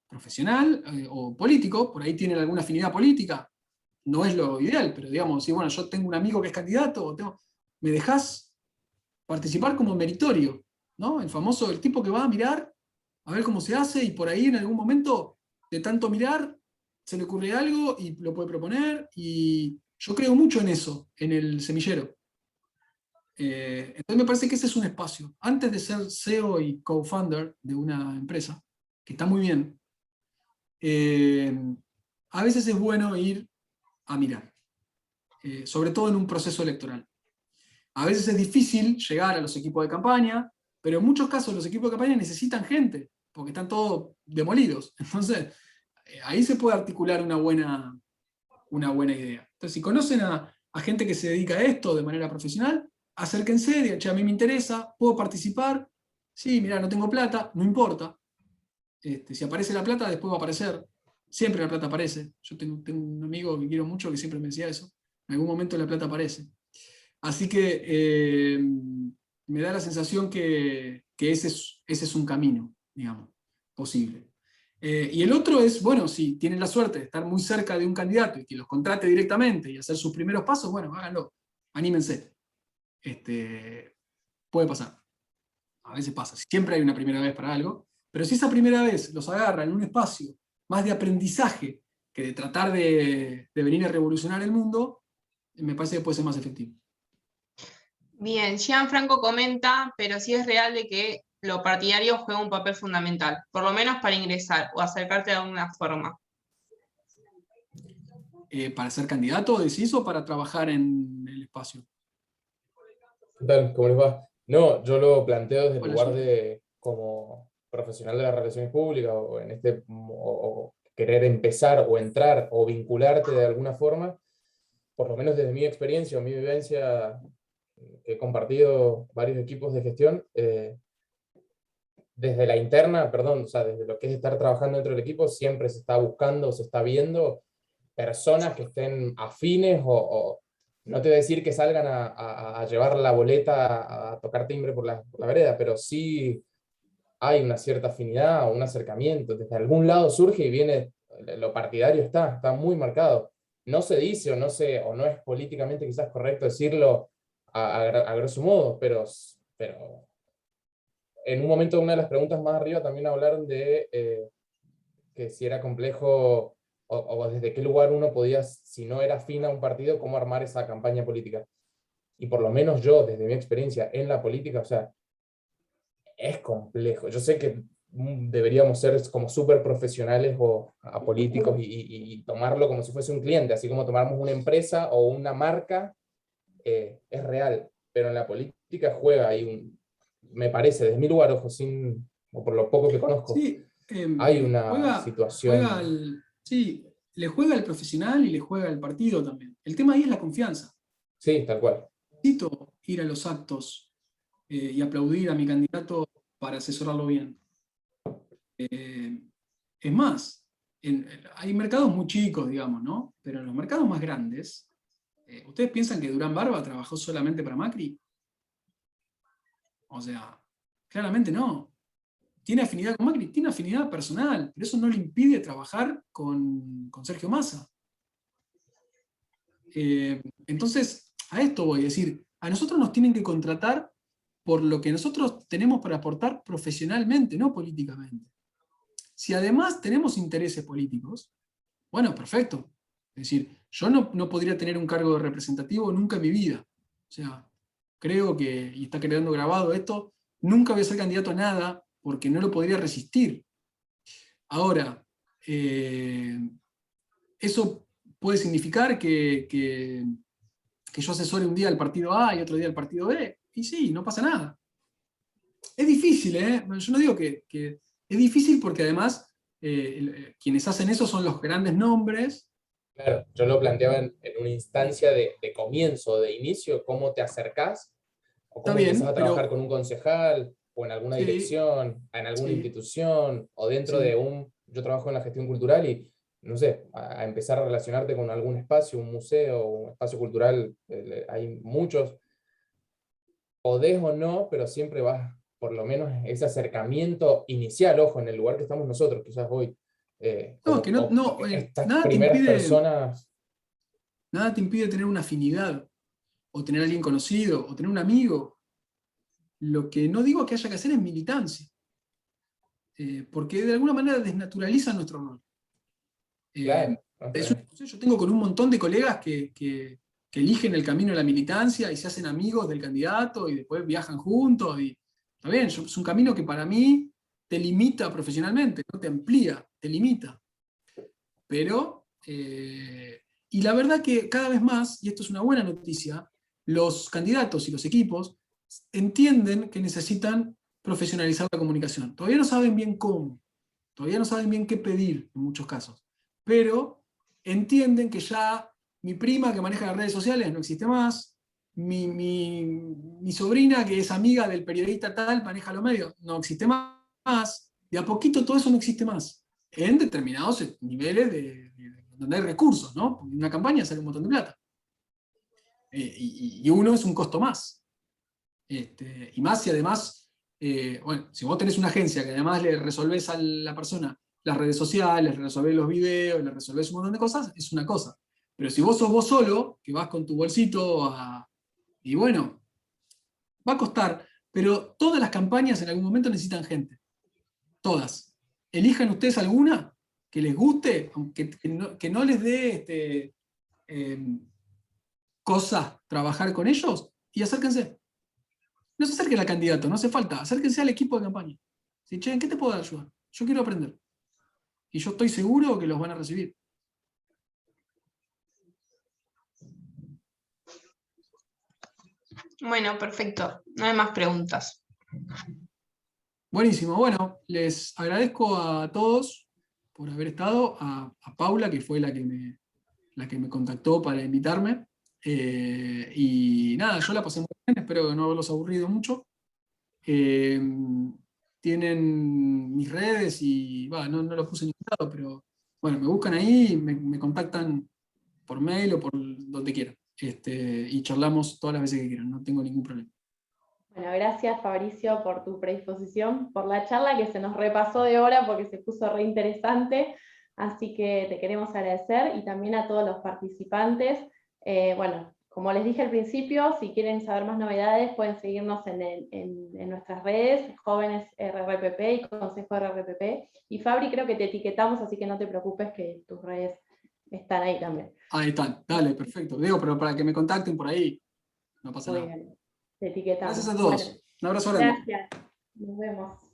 Speaker 2: profesional o político, por ahí tienen alguna afinidad política, no es lo ideal, pero digamos, si bueno, yo tengo un amigo que es candidato, ¿me dejás participar como meritorio? ¿No? El famoso, el tipo que va a mirar, a ver cómo se hace, y por ahí en algún momento, de tanto mirar, se le ocurre algo y lo puede proponer, y yo creo mucho en eso, en el semillero. Entonces me parece que ese es un espacio. Antes de ser CEO y co-founder de una empresa, que está muy bien, a veces es bueno ir a mirar, sobre todo en un proceso electoral. A veces es difícil llegar a los equipos de campaña, pero en muchos casos los equipos de campaña necesitan gente, porque están todos demolidos. Entonces, ahí se puede articular una buena idea. Entonces, si conocen a gente que se dedica a esto de manera profesional, acérquense, digan, che, a mí me interesa, puedo participar, sí, mirá, no tengo plata, no importa. Si aparece la plata, después va a aparecer. Siempre la plata aparece. Yo tengo un amigo que quiero mucho que siempre me decía eso. En algún momento la plata aparece. Así que me da la sensación que ese es un camino, digamos, posible. Y el otro es, bueno, si tienen la suerte de estar muy cerca de un candidato y que los contrate directamente y hacer sus primeros pasos, bueno, háganlo, anímense. Puede pasar. A veces pasa, siempre hay una primera vez para algo, pero si esa primera vez los agarra en un espacio más de aprendizaje que de tratar de venir a revolucionar el mundo, me parece que puede ser más efectivo.
Speaker 5: Bien, Gianfranco comenta, pero sí es real de que lo partidario juega un papel fundamental, por lo menos para ingresar o acercarte de alguna forma.
Speaker 2: ¿Para ser candidato, decís, o para trabajar en el espacio?
Speaker 6: ¿Qué tal? ¿Cómo les va? No, yo lo planteo desde el
Speaker 2: Hola,
Speaker 6: lugar
Speaker 2: Gil.
Speaker 6: de como profesional de las relaciones públicas o en o querer empezar o entrar o vincularte de alguna forma, por lo menos desde mi experiencia o mi vivencia, que he compartido varios equipos de gestión, desde la interna, perdón, o sea, desde lo que es estar trabajando dentro del equipo, siempre se está buscando, se está viendo personas que estén afines o no te voy a decir que salgan a llevar la boleta a tocar timbre por la vereda, pero sí hay una cierta afinidad o un acercamiento. Desde algún lado surge y viene, lo partidario está muy marcado. No se dice o no es políticamente quizás correcto decirlo a grosso modo, pero en un momento, una de las preguntas más arriba también hablaron de que si era complejo o desde qué lugar uno podía, si no era afín a un partido, cómo armar esa campaña política. Y por lo menos yo, desde mi experiencia en la política, o sea, es complejo. Yo sé que deberíamos ser como súper profesionales o apolíticos y tomarlo como si fuese un cliente, así como tomamos una empresa o una marca, es real, pero en la política juega ahí me parece, desde mi lugar, ojo, o por lo poco que conozco,
Speaker 2: Sí,
Speaker 6: hay una situación...
Speaker 2: sí, le juega al profesional y le juega al partido también. El tema ahí es la confianza.
Speaker 6: Sí, tal cual.
Speaker 2: Necesito ir a los actos y aplaudir a mi candidato para asesorarlo bien. Es más, hay mercados muy chicos, digamos, ¿no? Pero en los mercados más grandes, ¿ustedes piensan que Durán Barba trabajó solamente para Macri? O sea, claramente no. ¿Tiene afinidad con Macri? Tiene afinidad personal, pero eso no le impide trabajar con Sergio Massa. Entonces, a esto voy a decir, a nosotros nos tienen que contratar por lo que nosotros tenemos para aportar profesionalmente, no políticamente. Si además tenemos intereses políticos, bueno, perfecto. Es decir, yo no podría tener un cargo de representativo nunca en mi vida. O sea, creo que, y está quedando grabado esto, nunca voy a ser candidato a nada porque no lo podría resistir. Ahora, eso puede significar que yo asesore un día al partido A y otro día al partido B. Y sí, no pasa nada. Es difícil, ¿eh? Yo no digo que es difícil porque además quienes hacen eso son los grandes nombres.
Speaker 6: Claro, yo lo planteaba en una instancia de comienzo, de inicio, cómo te acercás o cómo empezás a trabajar con un concejal o en alguna
Speaker 2: sí,
Speaker 6: dirección, en alguna
Speaker 2: sí,
Speaker 6: institución o dentro
Speaker 2: sí.
Speaker 6: de yo trabajo en la gestión cultural y, no sé, a empezar a relacionarte con algún espacio, un museo, un espacio cultural, hay muchos, podés o no, pero siempre vas, por lo menos ese acercamiento inicial, ojo, en el lugar que estamos nosotros, quizás hoy.
Speaker 2: No, que
Speaker 6: Estas
Speaker 2: nada te
Speaker 6: primeras
Speaker 2: impide,
Speaker 6: personas...
Speaker 2: nada te impide tener una afinidad, o tener a alguien conocido, o tener un amigo. Lo que no digo que haya que hacer es militancia, porque de alguna manera desnaturaliza nuestro rol.
Speaker 6: Claro,
Speaker 2: Yo tengo con un montón de colegas que eligen el camino de la militancia y se hacen amigos del candidato y después viajan juntos. Y, está bien, es un camino que para mí te limita profesionalmente, no te amplía, te limita. Pero, y la verdad que cada vez más, y esto es una buena noticia, los candidatos y los equipos entienden que necesitan profesionalizar la comunicación. Todavía no saben bien cómo, todavía no saben bien qué pedir en muchos casos, pero entienden que ya mi prima que maneja las redes sociales no existe más, mi sobrina que es amiga del periodista tal maneja los medios, no existe más, de a poquito todo eso no existe más, en determinados niveles donde hay recursos, ¿no? Porque una campaña sale un montón de plata. y uno es un costo más. Y más si además, bueno, si vos tenés una agencia que además le resolvés a la persona las redes sociales, le resolvés los videos, le resolvés un montón de cosas, es una cosa. Pero si vos sos vos solo, que vas con tu bolsito y bueno, va a costar, pero todas las campañas en algún momento necesitan gente. Todas. Elijan ustedes alguna que les guste, aunque que no les dé cosa trabajar con ellos, y acérquense. No se acerquen al candidato, no hace falta, acérquense al equipo de campaña. Si, che, ¿en qué te puedo ayudar? Yo quiero aprender. Y yo estoy seguro que los van a recibir.
Speaker 5: Bueno, perfecto. No hay más preguntas.
Speaker 2: Buenísimo, bueno, les agradezco a todos por haber estado, a Paula, que fue la que me contactó para invitarme. Y nada, yo la pasé muy bien, espero no haberlos aburrido mucho. Tienen mis redes y no los puse en ningún lado, pero bueno, me buscan ahí, me contactan por mail o por donde quieran. Y charlamos todas las veces que quieran, no tengo ningún problema.
Speaker 1: Bueno, gracias Fabricio por tu predisposición, por la charla que se nos repasó de hora porque se puso re interesante, así que te queremos agradecer y también a todos los participantes. Bueno, como les dije al principio, si quieren saber más novedades pueden seguirnos en nuestras redes, Jóvenes RRPP y Consejo RRPP, y Fabri creo que te etiquetamos, así que no te preocupes que tus redes están ahí también.
Speaker 2: Ahí están, dale, perfecto. Digo, pero para que me contacten por ahí, no pasa
Speaker 1: Muy
Speaker 2: nada.
Speaker 1: bien, te etiquetamos.
Speaker 2: Gracias a todos.
Speaker 1: Bueno,
Speaker 2: un abrazo grande.
Speaker 1: gracias, nos vemos.